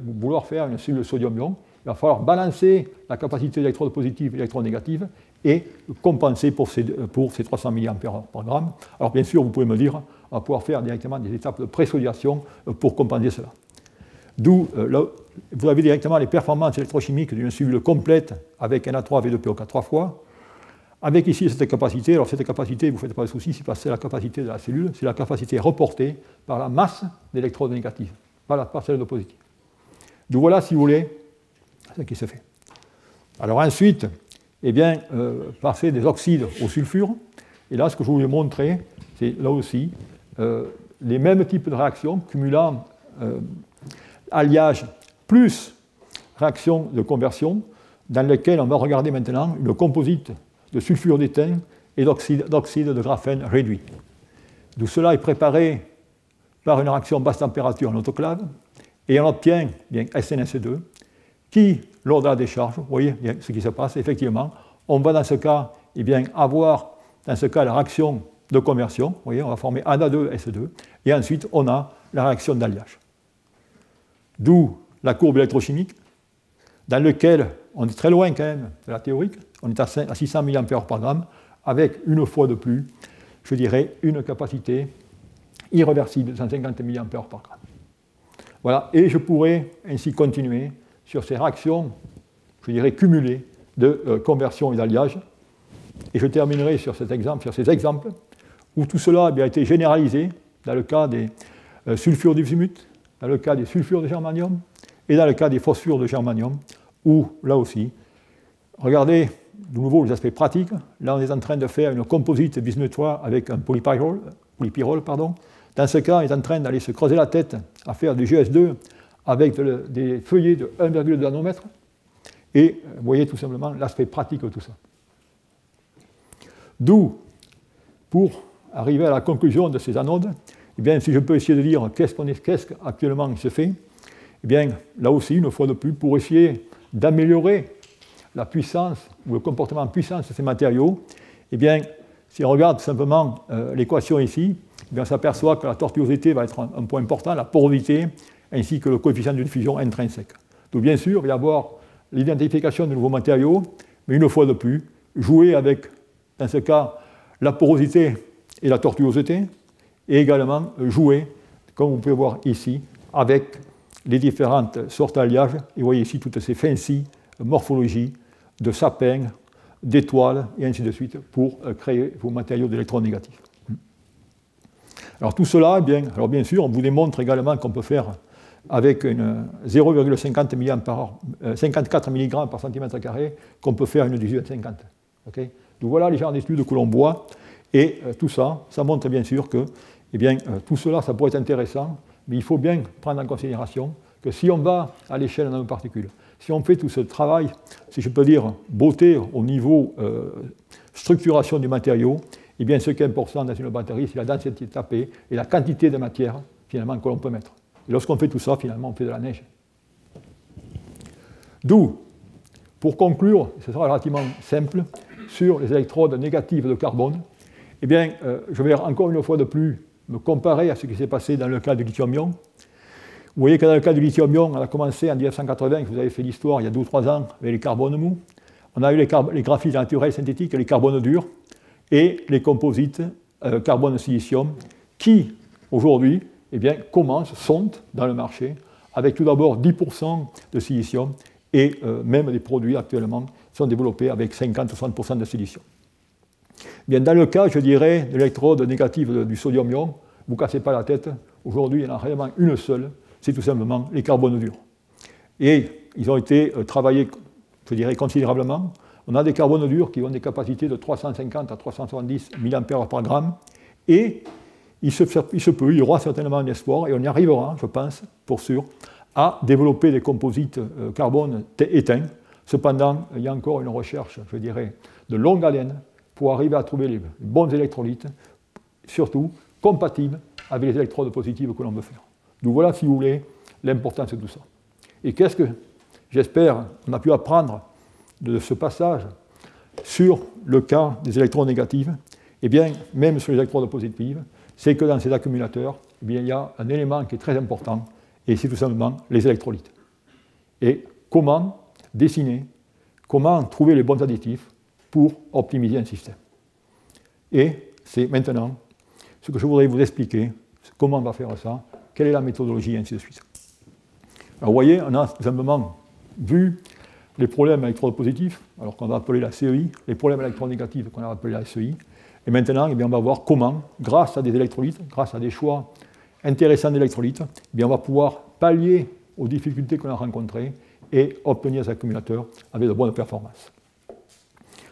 [SPEAKER 1] vouloir faire une cellule sodium-ion, il va falloir balancer la capacité d'électrode positive et électrode négative et compenser pour ces 300 mAh par gramme. Alors bien sûr, vous pouvez me dire, on va pouvoir faire directement des étapes de présodulation pour compenser cela. D'où, vous avez directement les performances électrochimiques d'une cellule complète avec Na3V2PO4 3 fois, avec ici cette capacité. Alors cette capacité, vous ne faites pas de soucis, c'est la capacité de la cellule, c'est la capacité reportée par la masse d'électrodes négatives, par celle de positive. D'où voilà, si vous voulez, ce qui se fait. Alors ensuite, eh bien, passer des oxydes au sulfure. Et là, ce que je voulais montrer, c'est là aussi les mêmes types de réactions, cumulant alliage plus réaction de conversion, dans lesquelles on va regarder maintenant une composite de sulfure d'étain et d'oxyde de graphène réduit. D'où cela est préparé par une réaction basse température en autoclave, et on obtient bien SNSE2, qui, lors de la décharge, vous voyez bien ce qui se passe, effectivement, on va dans ce cas, eh bien, avoir dans ce cas la réaction de conversion, vous voyez, on va former Na2S2, et ensuite on a la réaction d'alliage. D'où la courbe électrochimique, dans laquelle on est très loin quand même de la théorique, on est à 600 mA par gramme, avec une fois de plus, je dirais, une capacité irréversible de 150 mA par gramme. Voilà, et je pourrais ainsi continuer sur ces réactions, je dirais, cumulées de conversion et d'alliage. Et je terminerai sur ces exemples, où tout cela a bien été généralisé dans le cas des sulfures de bismuth, dans le cas des sulfures de germanium, et dans le cas des phosphures de germanium, où, là aussi, regardez de nouveau les aspects pratiques. Là, on est en train de faire une composite bismuthoire avec un polypyrrole. Dans ce cas, on est en train d'aller se creuser la tête à faire du GS2 avec des feuillets de 1,2 nanomètre. Et vous voyez tout simplement l'aspect pratique de tout ça. D'où, pour arriver à la conclusion de ces anodes, eh bien, si je peux essayer de dire qu'est-ce qu'actuellement il se fait, eh bien, là aussi, une fois de plus, pour essayer d'améliorer la puissance ou le comportement en puissance de ces matériaux, eh bien, si on regarde simplement l'équation ici, eh bien, on s'aperçoit que la tortuosité va être un point important, la porosité, ainsi que le coefficient d'une fusion intrinsèque. Donc, bien sûr, il va y avoir l'identification de nouveaux matériaux, mais une fois de plus, jouer avec, dans ce cas, la porosité et la tortuosité, et également jouer, comme vous pouvez voir ici, avec les différentes sortes d'alliages. Et vous voyez ici toutes ces fancy morphologies de sapins, d'étoiles, et ainsi de suite, pour créer vos matériaux d'électrons négatifs. Alors tout cela, bien sûr, on vous démontre également qu'on peut faire avec une 0,54 mg par centimètre carré, qu'on peut faire une 1850. Okay, donc voilà les genres d'études que l'on voit, et tout ça, ça montre bien sûr que tout cela, ça pourrait être intéressant, mais il faut bien prendre en considération que si on va à l'échelle de nanoparticules, si on fait tout ce travail, si je peux dire beauté au niveau structuration du matériau, eh bien ce qui est important dans une batterie, c'est la densité tapée et la quantité de matière finalement que l'on peut mettre. Et lorsqu'on fait tout ça, finalement, on fait de la neige. D'où, pour conclure, ce sera relativement simple, sur les électrodes négatives de carbone, eh bien, je vais encore une fois de plus me comparer à ce qui s'est passé dans le cas du lithium-ion. Vous voyez que dans le cas du lithium-ion, on a commencé en 1980, vous avez fait l'histoire il y a 2 ou 3 ans, avec les carbones mous. On a eu les graphites naturels synthétiques et les carbones durs, et les composites carbone-silicium, qui, aujourd'hui, sont dans le marché, avec tout d'abord 10% de silicium, et même des produits actuellement sont développés avec 50-60% de silicium. Bien, dans le cas, je dirais, de l'électrode négative du sodium-ion, vous ne cassez pas la tête, aujourd'hui, il y en a réellement une seule, c'est tout simplement les carbones durs. Et ils ont été travaillés, je dirais, considérablement. On a des carbones durs qui ont des capacités de 350 à 370 mA par gramme, et il y aura certainement un espoir, et on y arrivera, je pense, pour sûr, à développer des composites carbone éteints. Cependant, il y a encore une recherche, je dirais, de longue haleine pour arriver à trouver les bons électrolytes, surtout compatibles avec les électrodes positives que l'on veut faire. Donc voilà, si vous voulez, l'importance de tout ça. Et qu'est-ce que, j'espère, on a pu apprendre de ce passage sur le cas des électrons négatifs, eh bien, même sur les électrodes positives, c'est que dans ces accumulateurs, eh bien, il y a un élément qui est très important, et c'est tout simplement les électrolytes. Et comment dessiner, comment trouver les bons additifs pour optimiser un système. Et c'est maintenant ce que je voudrais vous expliquer, comment on va faire ça, quelle est la méthodologie, et ainsi de suite. Alors vous voyez, on a tout simplement vu les problèmes électropositifs, alors qu'on va appeler la CEI, les problèmes électronégatifs qu'on va appeler la SEI, et maintenant, eh bien, on va voir comment, grâce à des électrolytes, grâce à des choix intéressants d'électrolytes, eh bien, on va pouvoir pallier aux difficultés qu'on a rencontrées et obtenir des accumulateurs avec de bonnes performances.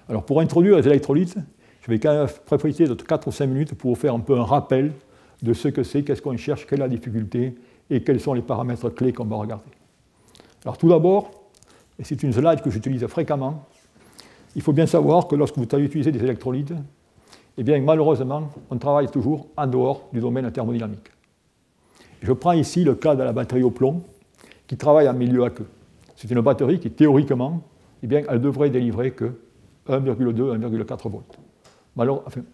[SPEAKER 1] Alors pour introduire les électrolytes, je vais quand même profiter de 4 ou 5 minutes pour vous faire un peu un rappel de ce que c'est, qu'est-ce qu'on cherche, quelle est la difficulté et quels sont les paramètres clés qu'on va regarder. Alors tout d'abord, et c'est une slide que j'utilise fréquemment, il faut bien savoir que lorsque vous allez utiliser des électrolytes, eh bien malheureusement, on travaille toujours en dehors du domaine thermodynamique. Je prends ici le cas de la batterie au plomb qui travaille en milieu aqueux. C'est une batterie qui, théoriquement, eh bien, elle devrait délivrer que 1,2, 1,4 volts.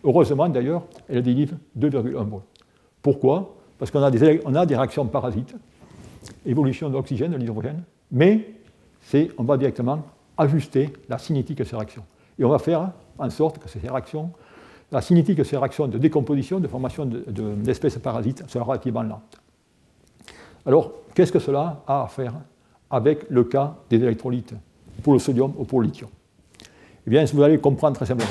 [SPEAKER 1] Heureusement, d'ailleurs, elle délivre 2,1 volts. Pourquoi? Parce qu'on a des réactions parasites, évolution de l'oxygène, de l'hydrogène, mais on va directement ajuster la cinétique de ces réactions. Et on va faire en sorte que ces réactions, la cinétique de ces réactions de décomposition, de formation d'espèces parasites, soit relativement lente. Alors, qu'est-ce que cela a à faire avec le cas des électrolytes pour le sodium ou pour le lithium? Eh bien, vous allez comprendre très simplement.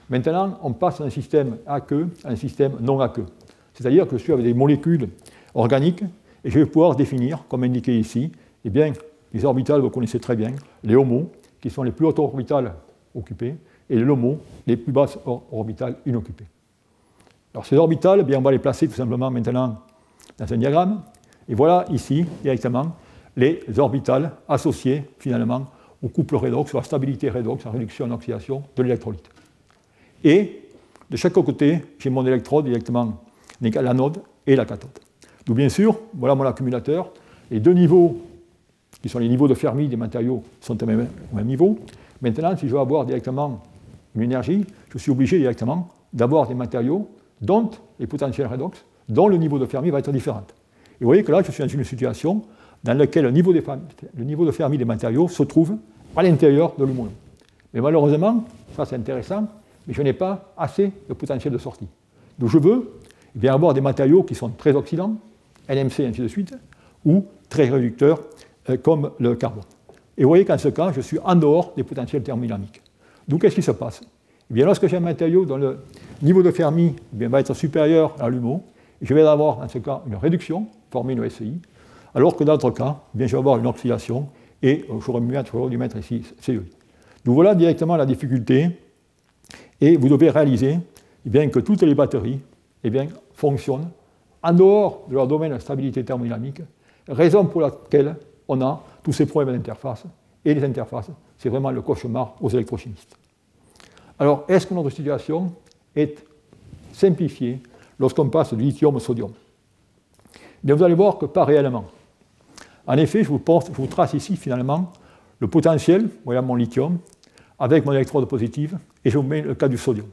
[SPEAKER 1] Maintenant, on passe d'un système aqueux à un système non aqueux. C'est-à-dire que je suis avec des molécules organiques et je vais pouvoir définir, comme indiqué ici, eh bien, les orbitales, vous connaissez très bien, les HOMO, qui sont les plus hautes orbitales occupées, et les LOMO, les plus basses orbitales inoccupées. Alors ces orbitales, eh bien, on va les placer tout simplement maintenant dans un diagramme. Et voilà ici, directement, les orbitales associées finalement au couple redox, à la stabilité redox, à réduction en oxydation de l'électrolyte. Et de chaque côté, j'ai mon électrode directement, l'anode et la cathode. Donc bien sûr, voilà mon accumulateur. Les deux niveaux, qui sont les niveaux de Fermi des matériaux, sont au même niveau. Maintenant, si je veux avoir directement une énergie, je suis obligé directement d'avoir des matériaux dont les potentiels redox, dont le niveau de Fermi va être différent. Et vous voyez que là, je suis dans une situation dans laquelle le niveau de Fermi des matériaux se trouve à l'intérieur de l'homologue. Mais malheureusement, ça c'est intéressant, mais je n'ai pas assez de potentiel de sortie. Donc je veux bien avoir des matériaux qui sont très oxydants, NMC et ainsi de suite, ou très réducteurs comme le carbone. Et vous voyez qu'en ce cas, je suis en dehors des potentiels thermodynamiques. Donc qu'est-ce qui se passe? Eh bien, lorsque j'ai un matériau dont le niveau de Fermi va être supérieur à l'HUMO, je vais avoir dans ce cas une réduction, former une SEI, alors que dans d'autres cas, eh bien, je vais avoir une oxydation et j'aurais dû mettre ici CEI. Donc voilà directement la difficulté et vous devez réaliser eh bien, que toutes les batteries eh bien, fonctionnent en dehors de leur domaine de stabilité thermodynamique, raison pour laquelle on a tous ces problèmes d'interface. Et les interfaces, c'est vraiment le cauchemar aux électrochimistes. Alors, est-ce que notre situation est simplifiée lorsqu'on passe du lithium au sodium? Bien, vous allez voir que pas réellement. En effet, je vous trace ici finalement le potentiel, voilà mon lithium, avec mon électrode positive, et je vous mets le cas du sodium.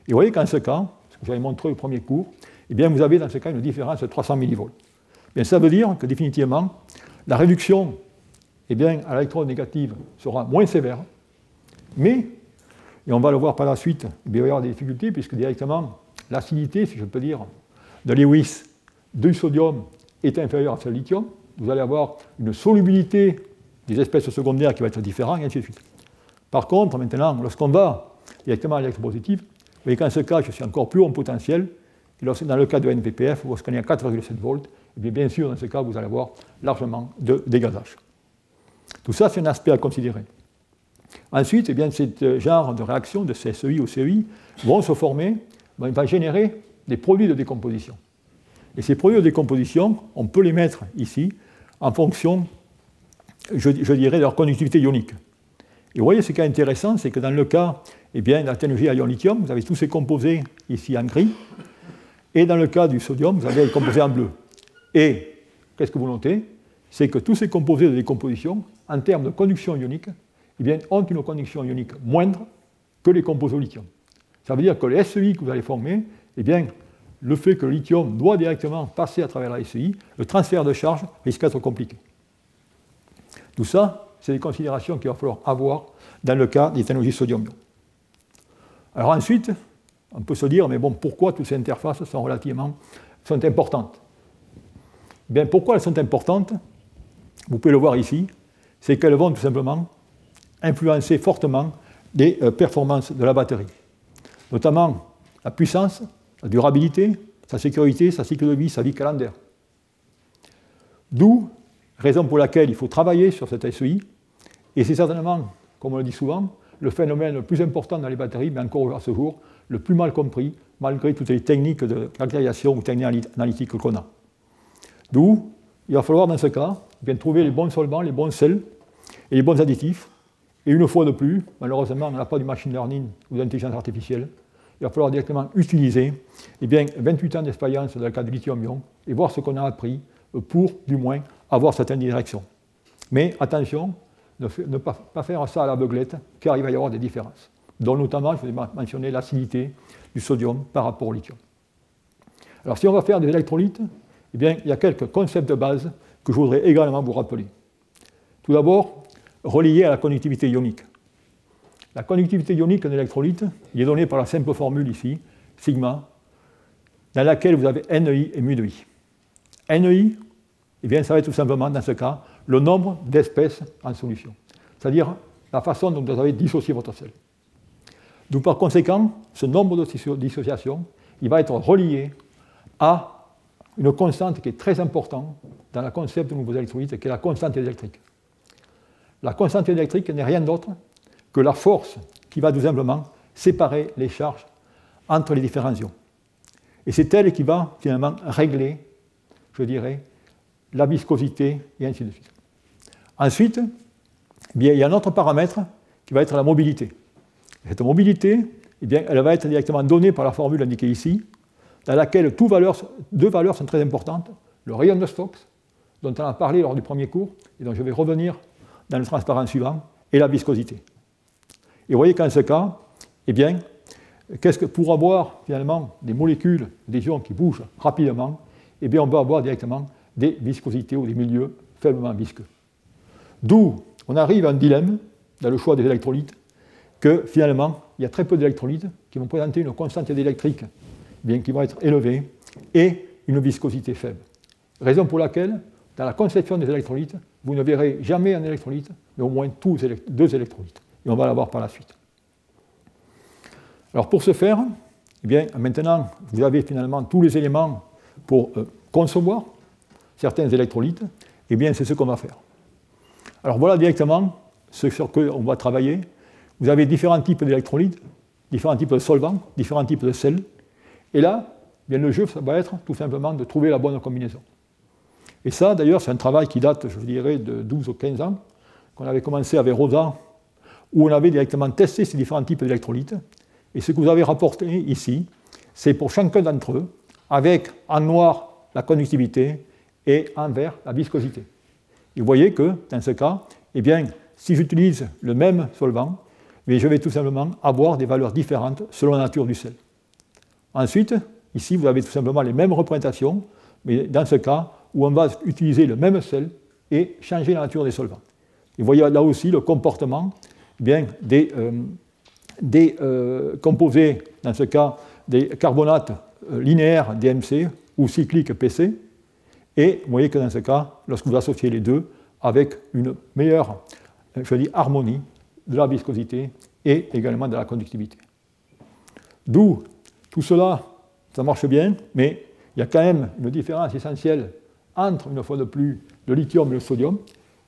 [SPEAKER 1] Et vous voyez qu'en ce cas, ce que j'avais montré au premier cours, eh bien, vous avez dans ce cas une différence de 300 millivolts. Bien, ça veut dire que définitivement, la réduction eh bien, à l'électrode négative sera moins sévère, mais, et on va le voir par la suite, il va y avoir des difficultés, puisque directement, l'acidité, si je peux dire, de Lewis du sodium est inférieure à celle du lithium. Vous allez avoir une solubilité des espèces secondaires qui va être différente, et ainsi de suite. Par contre, maintenant, lorsqu'on va directement à l'électropositive, vous voyez qu'en ce cas, je suis encore plus haut en potentiel, et dans le cas de NPPF, lorsqu'on est à 4,7 volts, et bien sûr, dans ce cas, vous allez avoir largement de dégazage. Tout ça, c'est un aspect à considérer. Ensuite, eh bien, ce genre de réactions de SEI ou CEI vont se former, vont générer des produits de décomposition. Et ces produits de décomposition, on peut les mettre ici en fonction, je dirais, de leur conductivité ionique. Et vous voyez, ce qui est intéressant, c'est que dans le cas eh bien, de la technologie à ion lithium, vous avez tous ces composés ici en gris, et dans le cas du sodium, vous avez les composés en bleu. Et qu'est-ce que vous notez? C'est que tous ces composés de décomposition, en termes de conduction ionique, eh bien, ont une conduction ionique moindre que les composés au lithium. Ça veut dire que le SEI que vous allez former, eh bien, le fait que le lithium doit directement passer à travers la SEI, le transfert de charge risque d'être compliqué. Tout ça, c'est des considérations qu'il va falloir avoir dans le cas des technologies sodium-ion. Alors ensuite, on peut se dire, mais bon, pourquoi toutes ces interfaces sont importantes? Eh bien, pourquoi elles sont importantes? Vous pouvez le voir ici, c'est qu'elles vont tout simplement influencer fortement les performances de la batterie, notamment la puissance, la durabilité, sa sécurité, sa cycle de vie, sa vie calendaire. D'où raison pour laquelle il faut travailler sur cette SEI, et c'est certainement, comme on le dit souvent, le phénomène le plus important dans les batteries, mais encore à ce jour, le plus mal compris, malgré toutes les techniques de caractérisation ou techniques analytiques qu'on a. D'où, il va falloir dans ce cas, bien trouver les bons solvants, les bons sels et les bons additifs. Et une fois de plus, malheureusement, on n'a pas du machine learning ou de l'intelligence artificielle. Il va falloir directement utiliser 28 ans d'expérience dans le cas du lithium-ion et voir ce qu'on a appris pour, du moins, avoir certaines directions. Mais attention, ne pas faire ça à l'aveuglette, car il va y avoir des différences, dont notamment, je vais mentionner l'acidité du sodium par rapport au lithium. Alors, si on va faire des électrolytes, eh bien, il y a quelques concepts de base que je voudrais également vous rappeler. Tout d'abord, relié à la conductivité ionique. La conductivité ionique d'un électrolyte il est donnée par la simple formule ici, sigma, dans laquelle vous avez NEI et mu de I. NEI, eh bien, ça va être tout simplement, dans ce cas, le nombre d'espèces en solution, c'est-à-dire la façon dont vous avez dissocié votre sel. Donc, par conséquent, ce nombre de dissociations, il va être relié à une constante qui est très importante dans le concept de nouveaux électrolytes, qui est la constante électrique. La constante électrique n'est rien d'autre que la force qui va tout simplement séparer les charges entre les différents ions. Et c'est elle qui va finalement régler, je dirais, la viscosité et ainsi de suite. Ensuite, eh bien, il y a un autre paramètre qui va être la mobilité. Cette mobilité, eh bien, elle va être directement donnée par la formule indiquée ici, dans laquelle deux valeurs sont très importantes, le rayon de Stokes, dont on a parlé lors du premier cours, et dont je vais revenir dans le transparent suivant, et la viscosité. Et vous voyez qu'en ce cas, eh bien, pour avoir finalement des molécules, des ions qui bougent rapidement, eh bien, on va avoir directement des viscosités ou des milieux faiblement visqueux. D'où on arrive à un dilemme dans le choix des électrolytes, que finalement, il y a très peu d'électrolytes qui vont présenter une constante électrique bien qui vont être élevée et une viscosité faible. Raison pour laquelle, dans la conception des électrolytes, vous ne verrez jamais un électrolyte, mais au moins deux électrolytes. Et on va l'avoir par la suite. Alors pour ce faire, eh bien, maintenant, vous avez finalement tous les éléments pour concevoir certains électrolytes, eh bien, c'est ce qu'on va faire. Alors voilà directement ce sur quoi on va travailler. Vous avez différents types d'électrolytes, différents types de solvants, différents types de sels. Et là, bien, le jeu, ça va être tout simplement de trouver la bonne combinaison. Et ça, d'ailleurs, c'est un travail qui date, je dirais, de 12 ou 15 ans, qu'on avait commencé avec Rosa, où on avait directement testé ces différents types d'électrolytes. Et ce que vous avez rapporté ici, c'est pour chacun d'entre eux, avec en noir la conductivité et en vert la viscosité. Et vous voyez que, dans ce cas, eh bien, si j'utilise le même solvant, mais je vais tout simplement avoir des valeurs différentes selon la nature du sel. Ensuite, ici, vous avez tout simplement les mêmes représentations, mais dans ce cas où on va utiliser le même sel et changer la nature des solvants. Et vous voyez là aussi le comportement bien, des composés, dans ce cas des carbonates linéaires DMC ou cycliques PC. Et vous voyez que dans ce cas, lorsque vous associez les deux, avec une meilleure harmonie de la viscosité et également de la conductivité. D'où tout cela, ça marche bien, mais il y a quand même une différence essentielle entre, une fois de plus, le lithium et le sodium.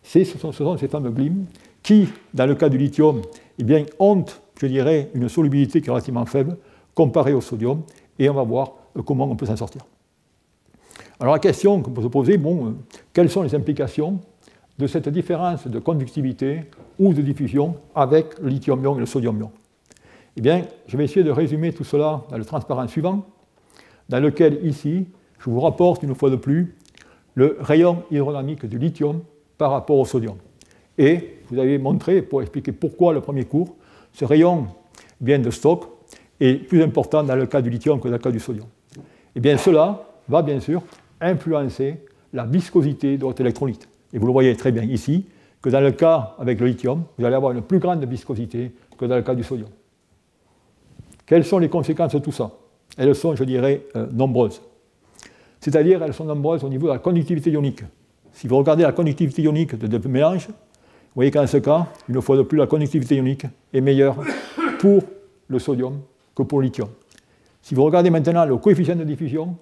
[SPEAKER 1] Ce sont ces fameux GLIM qui, dans le cas du lithium, eh bien, ont, je dirais, une solubilité qui est relativement faible comparée au sodium, et on va voir comment on peut s'en sortir. Alors la question qu'on peut se poser, quelles sont les implications de cette différence de conductivité ou de diffusion avec le lithium-ion et le sodium-ion? Eh bien, je vais essayer de résumer tout cela dans le transparent suivant, dans lequel, ici, je vous rapporte une fois de plus le rayon hydrodynamique du lithium par rapport au sodium. Et vous avez montré, pour expliquer pourquoi le premier cours, ce rayon vient de Stokes est plus important dans le cas du lithium que dans le cas du sodium. Et bien cela va bien sûr influencer la viscosité de votre électrolyte. Et vous le voyez très bien ici, que dans le cas avec le lithium, vous allez avoir une plus grande viscosité que dans le cas du sodium. Quelles sont les conséquences de tout ça? Elles sont, je dirais, nombreuses. C'est-à-dire, elles sont nombreuses au niveau de la conductivité ionique. Si vous regardez la conductivité ionique de deux mélanges, vous voyez qu'en ce cas, une fois de plus, la conductivité ionique est meilleure pour le sodium que pour le lithium. Si vous regardez maintenant le coefficient de diffusion,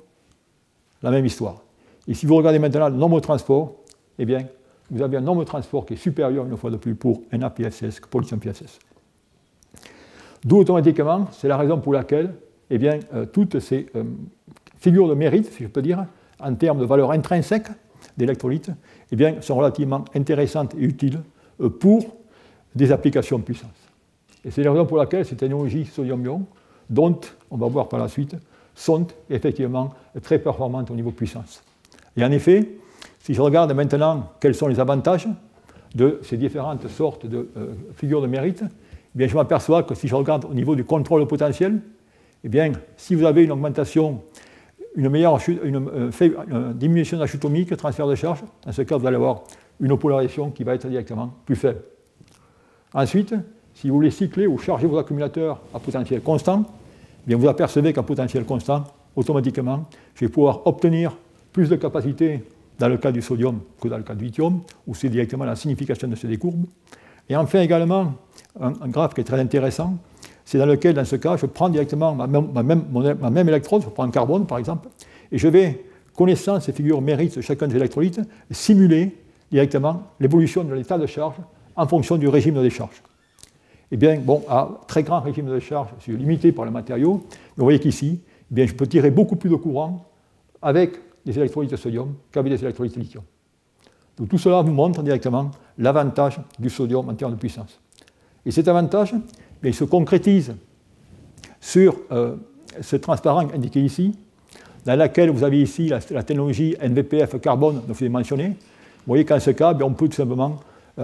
[SPEAKER 1] la même histoire. Et si vous regardez maintenant le nombre de transports, eh bien, vous avez un nombre de transports qui est supérieur, une fois de plus, pour NaPFCS que pour lithium PFCS. D'où, automatiquement, c'est la raison pour laquelle eh bien, toutes ces figures de mérite, si je peux dire, en termes de valeur intrinsèque d'électrolytes, eh bien, sont relativement intéressantes et utiles pour des applications de puissance. Et c'est la raison pour laquelle ces technologies sodium-ion, dont on va voir par la suite, sont effectivement très performantes au niveau puissance. Et en effet, si je regarde maintenant quels sont les avantages de ces différentes sortes de figures de mérite, eh bien, je m'aperçois que si je regarde au niveau du contrôle potentiel, eh bien, si vous avez une augmentation, une diminution de la chute atomique, transfert de charge, dans ce cas, vous allez avoir une polarisation qui va être directement plus faible. Ensuite, si vous voulez cycler ou charger vos accumulateurs à potentiel constant, eh bien, vous apercevez qu'à potentiel constant, automatiquement, je vais pouvoir obtenir plus de capacité dans le cas du sodium que dans le cas du lithium, où c'est directement la signification de ces courbes. Et enfin également, un graphe qui est très intéressant, c'est dans lequel, dans ce cas, je prends directement ma même électrode, je prends un carbone par exemple, et je vais, connaissant ces figures mérites de chacun des électrolytes, simuler directement l'évolution de l'état de charge en fonction du régime de décharge. Eh bien, bon, à très grand régime de décharge, je suis limité par le matériau, mais vous voyez qu'ici, eh bien, je peux tirer beaucoup plus de courant avec des électrolytes de sodium qu'avec des électrolytes de lithium. Donc tout cela vous montre directement l'avantage du sodium en termes de puissance. Et cet avantage, bien, il se concrétise sur ce transparent indiqué ici, dans lequel vous avez ici la technologie NVPF carbone dont je vous ai mentionné. Vous voyez qu'en ce cas, bien, on peut tout simplement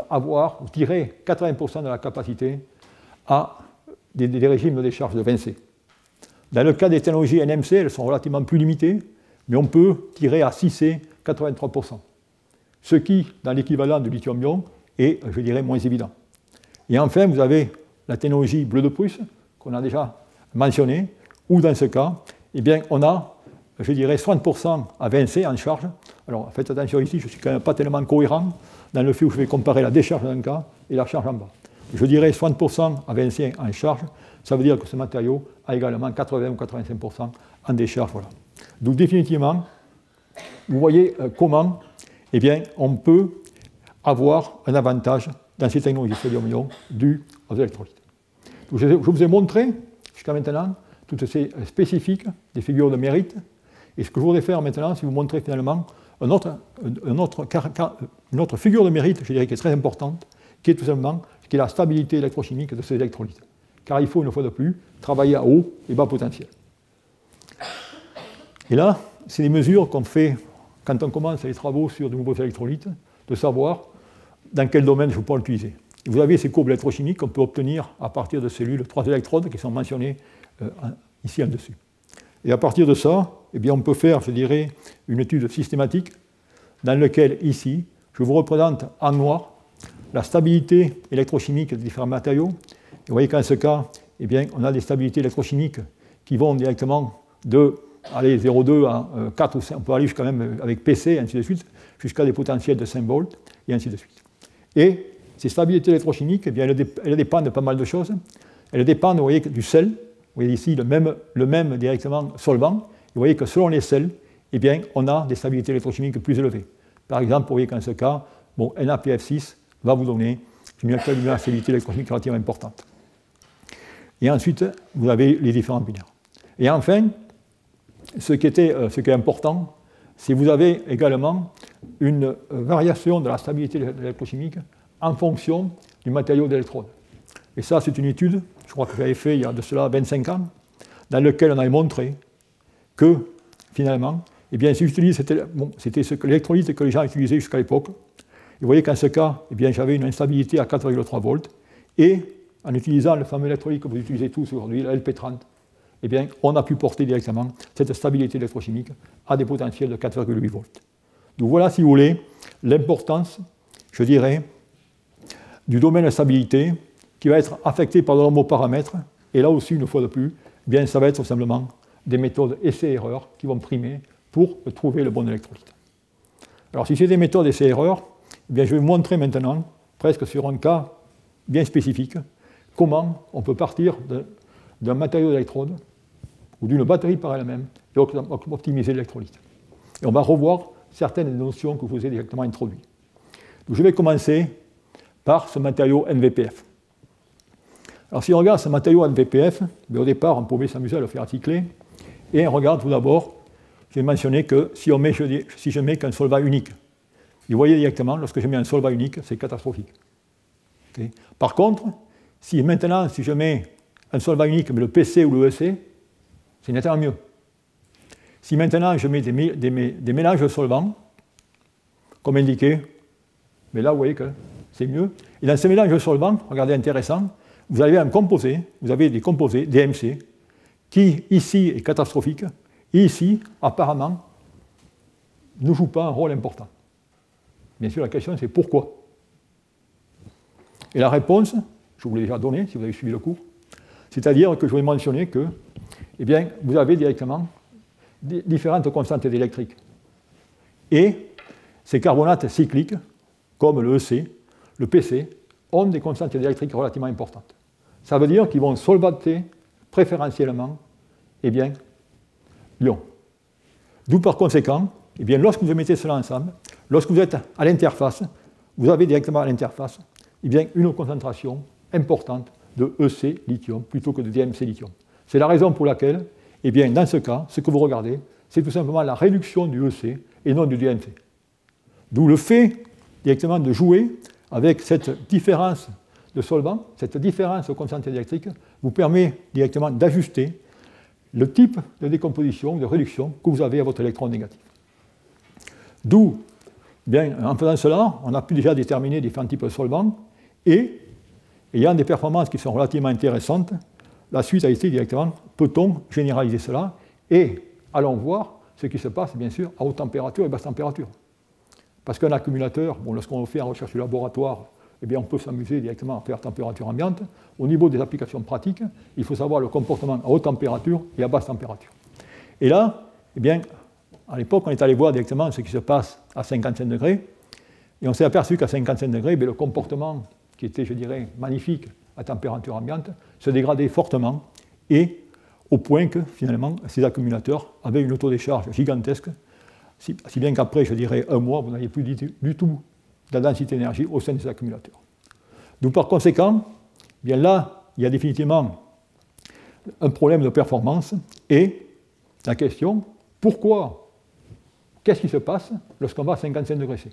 [SPEAKER 1] avoir ou tirer 80% de la capacité à des régimes de décharge de 20C. Dans le cas des technologies NMC, elles sont relativement plus limitées, mais on peut tirer à 6C 83%. Ce qui, dans l'équivalent du lithium-ion, est, je dirais, moins évident. Et enfin, vous avez la technologie Bleu de Prusse, qu'on a déjà mentionnée, où dans ce cas, eh bien, on a, je dirais, 60% à 20C en charge. Alors, faites attention ici, je ne suis quand même pas tellement cohérent dans le fait où je vais comparer la décharge d'un cas et la charge en bas. Je dirais 60% à 20C en charge, ça veut dire que ce matériau a également 80 ou 85% en décharge. Voilà. Donc, définitivement, vous voyez comment eh bien, on peut avoir un avantage dans ces technologies sodium-ion dues aux électrolytes. Donc, je vous ai montré jusqu'à maintenant toutes ces spécifiques des figures de mérite. Et ce que je voudrais faire maintenant, c'est vous montrer finalement une autre figure de mérite, je dirais, qui est très importante, qui est tout simplement la stabilité électrochimique de ces électrolytes. Car il faut, une fois de plus, travailler à haut et bas potentiel. Et là, c'est des mesures qu'on fait quand on commence les travaux sur de nouveaux électrolytes, de savoir dans quel domaine je vais pouvoir l'utiliser. Vous avez ces courbes électrochimiques qu'on peut obtenir à partir de cellules, 3 électrodes qui sont mentionnées ici en dessus. Et à partir de ça, eh bien, on peut faire, je dirais, une étude systématique dans laquelle, ici, je vous représente en noir la stabilité électrochimique des différents matériaux. Et vous voyez qu'en ce cas, eh bien, on a des stabilités électrochimiques qui vont directement de 0,2 à 4 ou 5, on peut aller jusqu'à même avec PC, et ainsi de suite, jusqu'à des potentiels de 5 volts, et ainsi de suite. Et ces stabilités électrochimiques, eh bien, elles dépendent de pas mal de choses. Elles dépendent, vous voyez, du sel. Vous voyez ici le même directement solvant. Et vous voyez que selon les sels, eh bien, on a des stabilités électrochimiques plus élevées. Par exemple, vous voyez qu'en ce cas, bon, NaPF6 va vous donner une stabilité électrochimique relativement importante. Et ensuite, vous avez les différents binaires. Et enfin, ce qui est important, c'est que vous avez également une variation de la stabilité électrochimique en fonction du matériau d'électrode. Et ça, c'est une étude, je crois que j'avais fait il y a de cela 25 ans, dans laquelle on avait montré que, finalement, eh bien, c'était l'électrolyte que les gens utilisaient jusqu'à l'époque, vous voyez qu'en ce cas, eh bien, j'avais une instabilité à 4,3 volts, et en utilisant le fameux électrolyte que vous utilisez tous aujourd'hui, le LP30, eh bien, on a pu porter directement cette stabilité électrochimique à des potentiels de 4,8 volts. Donc voilà, si vous voulez, l'importance, je dirais, du domaine de stabilité qui va être affecté par de nombreux paramètres. Et là aussi, une fois de plus, eh bien, ça va être tout simplement des méthodes essais-erreurs qui vont primer pour trouver le bon électrolyte. Alors, si c'est des méthodes essais-erreurs, eh bien, je vais vous montrer maintenant, presque sur un cas bien spécifique, comment on peut partir d'un matériau d'électrode ou d'une batterie par elle-même et optimiser l'électrolyte. Et on va revoir certaines notions que je vous ai directement introduites. Donc, je vais commencer par ce matériau NVPF. Alors, si on regarde ce matériau NVPF, au départ, on pouvait s'amuser à le faire cycler. Et on regarde tout d'abord, j'ai mentionné que si je mets qu'un solvant unique, vous voyez directement, lorsque je mets un solvant unique, c'est catastrophique. Okay. Par contre, si je mets un solvant unique, mais le PC ou le EC, c'est nettement mieux. Si maintenant je mets des mélanges de solvants, comme indiqué, mais là vous voyez que c'est mieux. Et dans ces mélanges de solvants, regardez intéressant, vous avez des composés, DMC, qui ici est catastrophique, et ici, apparemment, ne joue pas un rôle important. Bien sûr, la question c'est pourquoi. Et la réponse, je vous l'ai déjà donnée si vous avez suivi le cours, c'est-à-dire que je vais mentionner que, eh bien, vous avez directement différentes constantes électriques. Et ces carbonates cycliques, comme le EC, le PC, ont des constantes électriques relativement importantes. Ça veut dire qu'ils vont solvater préférentiellement, eh bien, l'ion. D'où par conséquent, eh bien, lorsque vous mettez cela ensemble, lorsque vous êtes à l'interface, vous avez directement à l'interface, eh bien, une concentration importante de EC lithium plutôt que de DMC lithium. C'est la raison pour laquelle, eh bien, dans ce cas, ce que vous regardez, c'est tout simplement la réduction du EC et non du DMC. D'où le fait directement de jouer avec cette différence de solvant, cette différence de constante électrique, vous permet directement d'ajuster le type de décomposition, de réduction que vous avez à votre électron négatif. D'où, bien, en faisant cela, on a pu déjà déterminer différents types de solvants et, ayant des performances qui sont relativement intéressantes, la suite a été directement, peut-on généraliser cela et allons voir ce qui se passe, bien sûr, à haute température et basse température. Parce qu'un accumulateur, bon, lorsqu'on fait en recherche du laboratoire, eh bien, on peut s'amuser directement à faire température ambiante. Au niveau des applications pratiques, il faut savoir le comportement à haute température et à basse température. Et là, eh bien, à l'époque, on est allé voir directement ce qui se passe à 55 degrés, et on s'est aperçu qu'à 55 degrés, le comportement qui était, je dirais, magnifique à température ambiante, se dégradait fortement, et au point que, finalement, ces accumulateurs avaient une autodécharge gigantesque, si bien qu'après, je dirais, un mois, vous n'aviez plus du tout de la densité d'énergie au sein des accumulateurs. Donc, par conséquent, bien là, il y a définitivement un problème de performance, et la question, pourquoi, qu'est-ce qui se passe lorsqu'on va à 55 degrés C?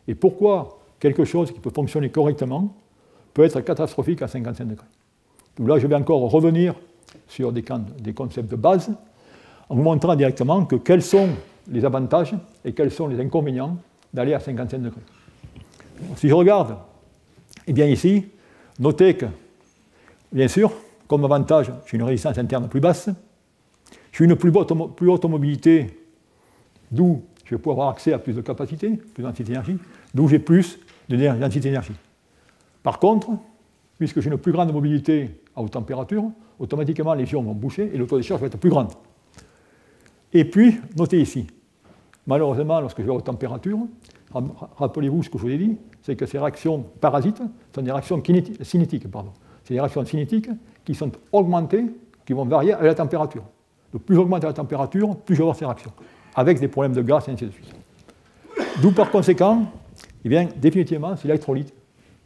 [SPEAKER 1] Et pourquoi quelque chose qui peut fonctionner correctement peut être catastrophique à 55 degrés? Donc là, je vais encore revenir sur des concepts de base, en vous montrant directement que quels sont les avantages et quels sont les inconvénients d'aller à 55 degrés. Si je regarde, eh bien ici, notez que, bien sûr, comme avantage, j'ai une résistance interne plus basse, j'ai une plus haute mobilité, d'où je vais pouvoir avoir accès à plus de capacité, plus de densité d'énergie, d'où j'ai plus de densité d'énergie. Par contre, puisque j'ai une plus grande mobilité à haute température, automatiquement les ions vont boucher et l'autodécharge va être plus grande. Et puis, notez ici, malheureusement, lorsque je vais à haute température, rappelez-vous ce que je vous ai dit, c'est que ces réactions parasites sont des réactions cinétiques. C'est des réactions cinétiques qui sont augmentées, qui vont varier avec la température. Donc plus j'augmente la température, plus je vais avoir ces réactions, avec des problèmes de gaz et ainsi de suite. D'où par conséquent, eh bien, définitivement, c'est l'électrolyte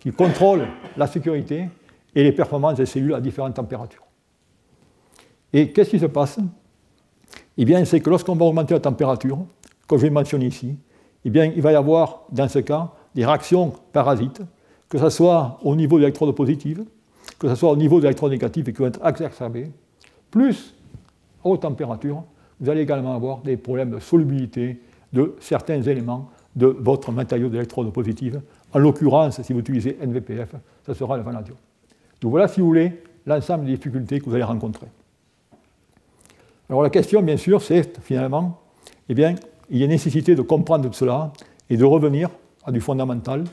[SPEAKER 1] qui contrôle la sécurité et les performances des cellules à différentes températures. Et qu'est-ce qui se passe? Eh bien, c'est que lorsqu'on va augmenter la température, comme je l'ai mentionné ici, eh bien, il va y avoir, dans ce cas, des réactions parasites, que ce soit au niveau de l'électrode positive, que ce soit au niveau de l'électrode négative et qui vont être exacerbées, plus à haute température, vous allez également avoir des problèmes de solubilité de certains éléments de votre matériau d'électrode positive En l'occurrence, si vous utilisez NVPF, ça sera le vanadium. Donc voilà, si vous voulez, l'ensemble des difficultés que vous allez rencontrer. Alors la question, bien sûr, c'est finalement, eh bien, il y a nécessité de comprendre tout cela et de revenir à du fondamental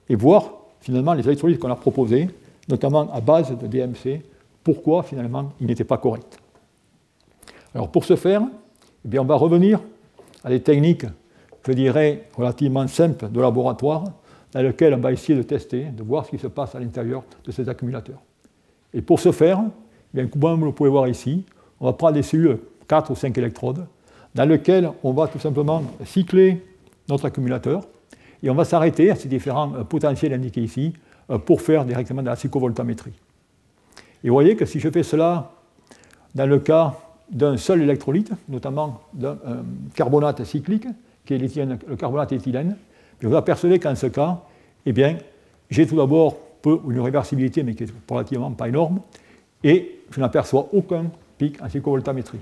[SPEAKER 1] et voir finalement les électrolytes qu'on a proposés, notamment à base de DMC, pourquoi finalement ils n'étaient pas corrects. Alors pour ce faire, eh bien, on va revenir à des techniques, je dirais, relativement simples de laboratoire, dans lesquelles on va essayer de tester, de voir ce qui se passe à l'intérieur de ces accumulateurs. Et pour ce faire, eh bien, comme vous le pouvez voir ici, on va prendre des cellules 4 ou 5 électrodes, dans lesquelles on va tout simplement cycler notre accumulateur, et on va s'arrêter à ces différents potentiels indiqués ici pour faire directement de la cyclovoltammétrie. Et vous voyez que si je fais cela dans le cas d'un seul électrolyte, notamment d'un carbonate cyclique, qui est le carbonate éthylène, vous apercevez qu'en ce cas, eh bien, j'ai tout d'abord une réversibilité, mais qui est relativement pas énorme, et je n'aperçois aucun pic en cyclovoltammétrie.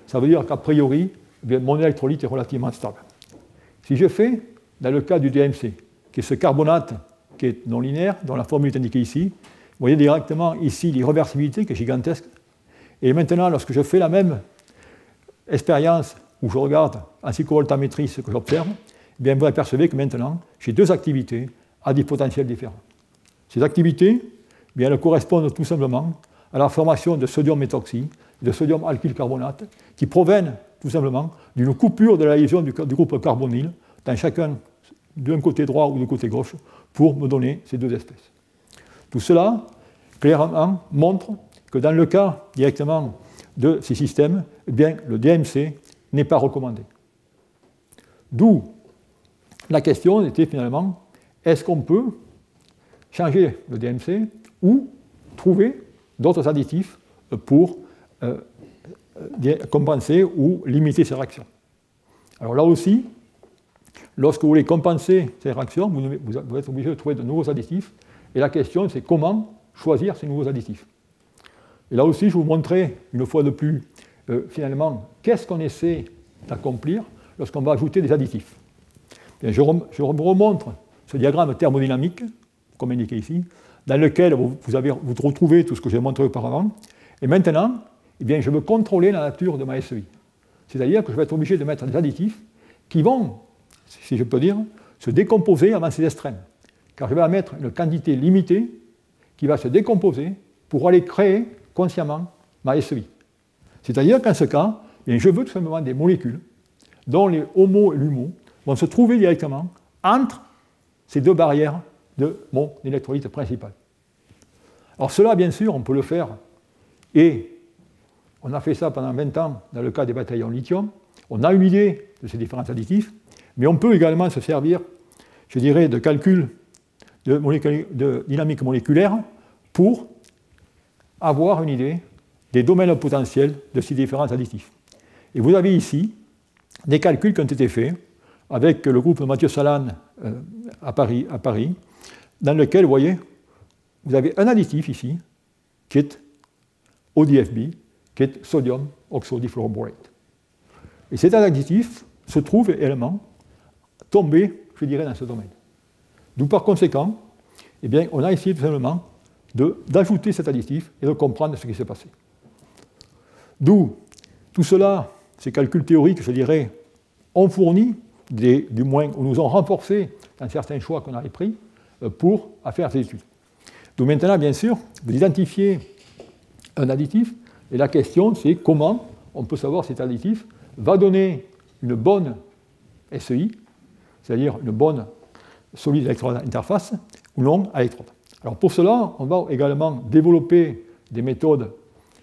[SPEAKER 1] Ça veut dire qu'a priori, eh bien, mon électrolyte est relativement stable. Si je fais, dans le cas du DMC, qui est ce carbonate qui est non linéaire, dont la formule est indiquée ici, vous voyez directement ici l'irréversibilité qui est gigantesque. Et maintenant, lorsque je fais la même expérience où je regarde en cyclovoltammétrie ce que j'observe, eh bien, vous apercevez que maintenant, j'ai deux activités à des potentiels différents. Ces activités, eh bien, elles correspondent tout simplement à la formation de sodium méthoxy, de sodium alkylcarbonate, qui proviennent tout simplement d'une coupure de la liaison du groupe carbonyle dans chacun d'un côté droit ou du côté gauche pour me donner ces deux espèces. Tout cela, clairement, montre que dans le cas directement de ces systèmes, eh bien, le DMC n'est pas recommandé. D'où la question était finalement, est-ce qu'on peut changer le DMC ou trouver d'autres additifs pour compenser ou limiter ces réactions. Alors là aussi, lorsque vous voulez compenser ces réactions, vous êtes obligé de trouver de nouveaux additifs, et la question c'est comment choisir ces nouveaux additifs. Et là aussi, je vous montrerai une fois de plus, finalement, qu'est-ce qu'on essaie d'accomplir lorsqu'on va ajouter des additifs. Bien, je remontre ce diagramme thermodynamique, comme indiqué ici, dans lequel vous retrouvez tout ce que j'ai montré auparavant, et maintenant, eh bien, je veux contrôler la nature de ma SEI. C'est-à-dire que je vais être obligé de mettre des additifs qui vont, si je peux dire, se décomposer avant ces extrêmes. Car je vais mettre une quantité limitée qui va se décomposer pour aller créer consciemment ma SEI. C'est-à-dire qu'en ce cas, eh bien, je veux tout simplement des molécules dont les HOMO et LUMO vont se trouver directement entre ces deux barrières de mon électrolyte principal. Alors cela, bien sûr, on peut le faire, et on a fait ça pendant 20 ans dans le cas des batteries en lithium. On a une idée de ces différents additifs, mais on peut également se servir, je dirais, de calcul de dynamique moléculaire pour avoir une idée des domaines potentiels de ces différents additifs. Et vous avez ici des calculs qui ont été faits avec le groupe de Mathieu Salan à Paris, dans lequel, vous voyez, vous avez un additif ici, qui est ODFB, qui est sodium oxodifluoroborate. Et cet additif se trouve également tombé, je dirais, dans ce domaine. D'où par conséquent, eh bien, on a essayé tout simplement d'ajouter cet additif et de comprendre ce qui s'est passé. D'où tout cela, ces calculs théoriques, je dirais, ont fourni, du moins, ou nous ont renforcé dans certains choix qu'on avait pris pour faire ces études. Donc maintenant, bien sûr, vous identifiez un additif, et la question, c'est comment on peut savoir si cet additif va donner une bonne SEI, c'est-à-dire une bonne solide électrode interface, ou non à électrode. Alors pour cela, on va également développer des méthodes,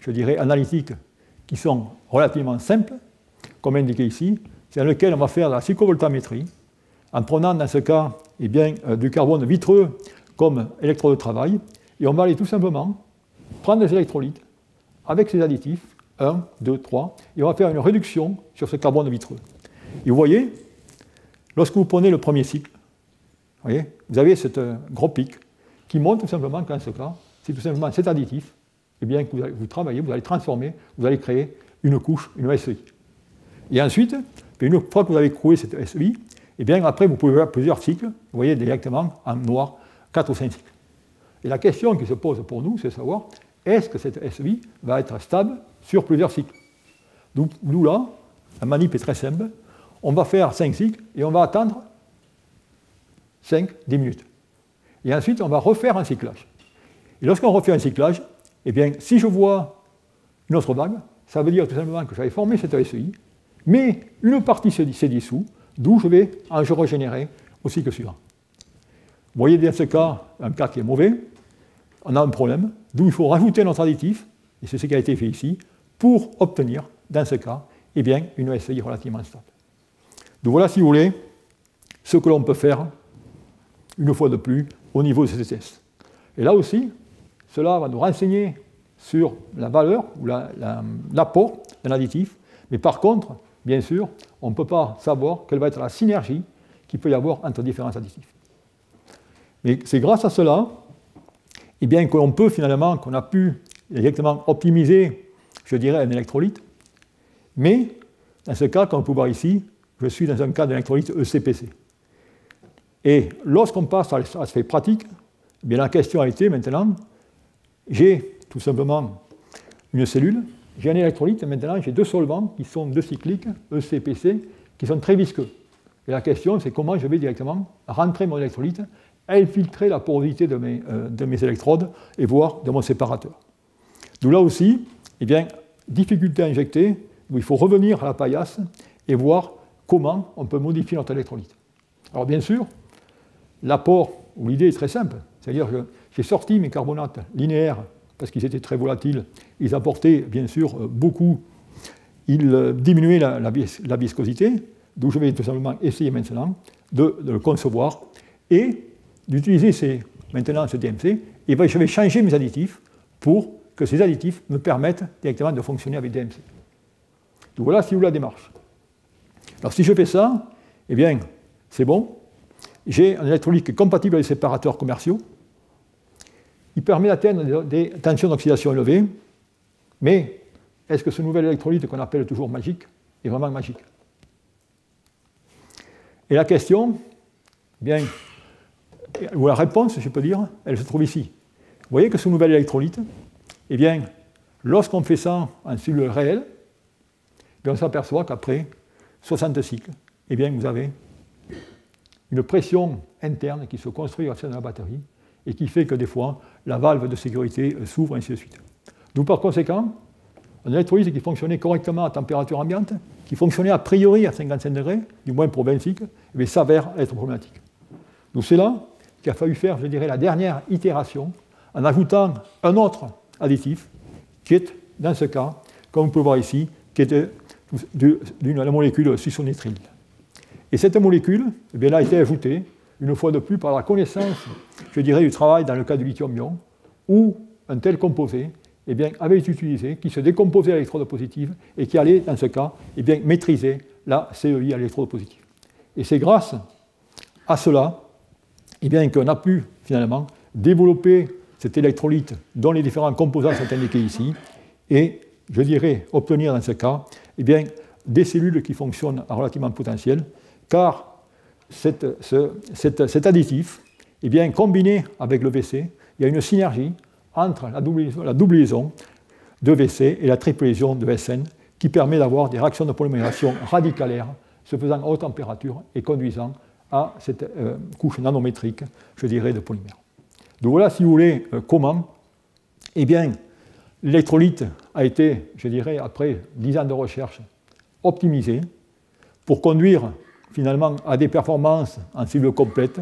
[SPEAKER 1] je dirais, analytiques qui sont relativement simples, comme indiqué ici, c'est dans lequel on va faire de la cyclovoltammétrie, en prenant dans ce cas eh bien, du carbone vitreux comme électrode de travail, et on va aller tout simplement prendre des électrolytes avec ces additifs, 1, 2, 3, et on va faire une réduction sur ce carbone vitreux. Et vous voyez, lorsque vous prenez le premier cycle, vous avez ce gros pic qui montre tout simplement qu'en ce cas, c'est tout simplement cet additif eh bien, que vous travaillez, vous allez transformer, vous allez créer une couche, une SEI. Et ensuite, une fois que vous avez créé cette SEI, et bien après vous pouvez voir plusieurs cycles, vous voyez directement en noir 4 ou 5 cycles. Et la question qui se pose pour nous, c'est de savoir, est-ce que cette SI va être stable sur plusieurs cycles? D'où là, la manip est très simple, on va faire 5 cycles et on va attendre 5-10 minutes. Et ensuite, on va refaire un cyclage. Et lorsqu'on refait un cyclage, eh bien, si je vois une autre vague, ça veut dire tout simplement que j'avais formé cette SI, mais une partie s'est dissous, d'où je vais en régénérer au cycle suivant. Vous voyez dans ce cas, un cas qui est mauvais, on a un problème, d'où il faut rajouter notre additif, et c'est ce qui a été fait ici, pour obtenir, dans ce cas, eh bien, une SI relativement stable. Donc voilà, si vous voulez, ce que l'on peut faire, une fois de plus, au niveau de ces tests. Et là aussi, cela va nous renseigner sur la valeur ou l'apport d'un additif, mais par contre, bien sûr, on ne peut pas savoir quelle va être la synergie qu'il peut y avoir entre différents additifs. Mais c'est grâce à cela, eh bien, que l'on peut finalement, qu'on a pu exactement optimiser, je dirais, un électrolyte, mais dans ce cas, comme vous pouvez voir ici, je suis dans un cas d'électrolyte ECPC. Et lorsqu'on passe à l'aspect pratique, eh bien, la question a été maintenant, j'ai tout simplement une cellule, j'ai un électrolyte, et maintenant j'ai deux solvants qui sont deux cycliques, ECPC, qui sont très visqueux. Et la question, c'est comment je vais directement rentrer mon électrolyte, infiltrer la porosité de mes électrodes et voir de mon séparateur. D'où là aussi, eh bien, difficulté à injecter, où il faut revenir à la paillasse et voir comment on peut modifier notre électrolyte. Alors bien sûr, l'apport, ou l'idée est très simple, c'est-à-dire que j'ai sorti mes carbonates linéaires parce qu'ils étaient très volatiles, ils apportaient bien sûr beaucoup, ils diminuaient la viscosité, d'où je vais tout simplement essayer maintenant de le concevoir et d'utiliser maintenant ce DMC, et bien je vais changer mes additifs pour que ces additifs me permettent directement de fonctionner avec DMC. Donc voilà, si vous la démarche. Alors si je fais ça, eh bien, c'est bon. J'ai un électrolyte qui est compatible avec les séparateurs commerciaux. Il permet d'atteindre des tensions d'oxydation élevées. Mais est-ce que ce nouvel électrolyte qu'on appelle toujours magique est vraiment magique? Et la question, eh bien, ou la réponse, je peux dire, elle se trouve ici. Vous voyez que ce nouvel électrolyte, eh bien, lorsqu'on fait ça en cellule réelle, on s'aperçoit qu'après 60 cycles, eh bien, vous avez une pression interne qui se construit au sein de la batterie et qui fait que des fois, la valve de sécurité s'ouvre, ainsi de suite. Donc, par conséquent, un électrolyte qui fonctionnait correctement à température ambiante, qui fonctionnait a priori à 55 degrés, du moins pour 20 cycles, eh s'avère être problématique. Donc, c'est là qu'il a fallu faire, je dirais, la dernière itération en ajoutant un autre additif qui est, dans ce cas, comme vous pouvez voir ici, qui était la molécule succinylnitryle. Et cette molécule, eh bien, elle a été ajoutée, une fois de plus, par la connaissance, je dirais, du travail dans le cas du lithium-ion, où un tel composé eh bien, avait été utilisé, qui se décomposait à l'électrode positive et qui allait, dans ce cas, eh bien, maîtriser la CEI à l'électrode positive. Et c'est grâce à cela eh bien, qu'on a pu, finalement, développer cet électrolyte dont les différents composants sont indiqués ici, et, je dirais, obtenir, dans ce cas, eh bien, des cellules qui fonctionnent à relativement potentiel, car cet additif, eh bien, combiné avec le VC, il y a une synergie entre la double liaison de VC et la triple liaison de SN, qui permet d'avoir des réactions de polymérisation radicalaires se faisant à haute température et conduisant à cette couche nanométrique, je dirais, de polymère. Donc voilà, si vous voulez, comment, eh bien, l'électrolyte a été, je dirais, après 10 ans de recherche, optimisé pour conduire finalement à des performances en cycle complète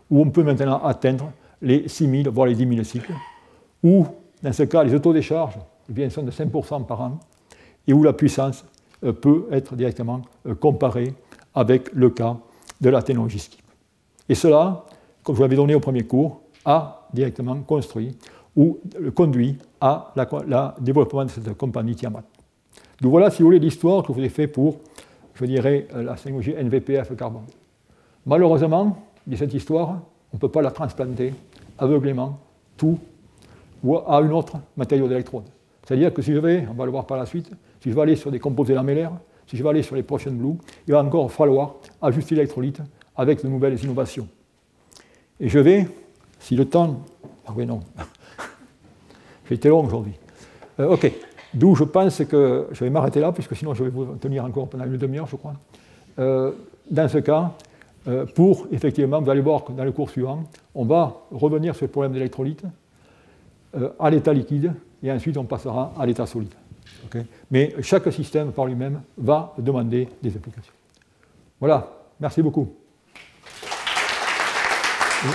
[SPEAKER 1] où on peut maintenant atteindre les 6000, voire les 10 000 cycles, où, dans ce cas, les autodécharges eh bien, sont de 5% par an et où la puissance peut être directement comparée avec le cas de la technologie SCIP. Et cela, comme je vous l'avais donné au premier cours, a directement construit ou conduit à la développement de cette compagnie Tiamat. Donc voilà, si vous voulez, l'histoire que je vous ai fait pour, je dirais, la technologie NVPF carbone. Malheureusement, cette histoire, on ne peut pas la transplanter aveuglément, tout, ou à une autre matériau d'électrode. C'est-à-dire que si je vais, on va le voir par la suite, si je vais aller sur des composés lamellaires, si je vais aller sur les Prussian Blue, il va encore falloir ajuster l'électrolyte avec de nouvelles innovations. Et je vais, si le temps... Ah oui, non. J'ai été long aujourd'hui. OK. D'où je pense que je vais m'arrêter là, puisque sinon je vais vous tenir encore pendant une demi-heure, je crois. Dans ce cas, pour, effectivement, vous allez voir que dans le cours suivant, on va revenir sur le problème d'électrolyte à l'état liquide, et ensuite on passera à l'état solide. Okay. Mais chaque système par lui-même va demander des applications. Voilà, merci beaucoup. Oui.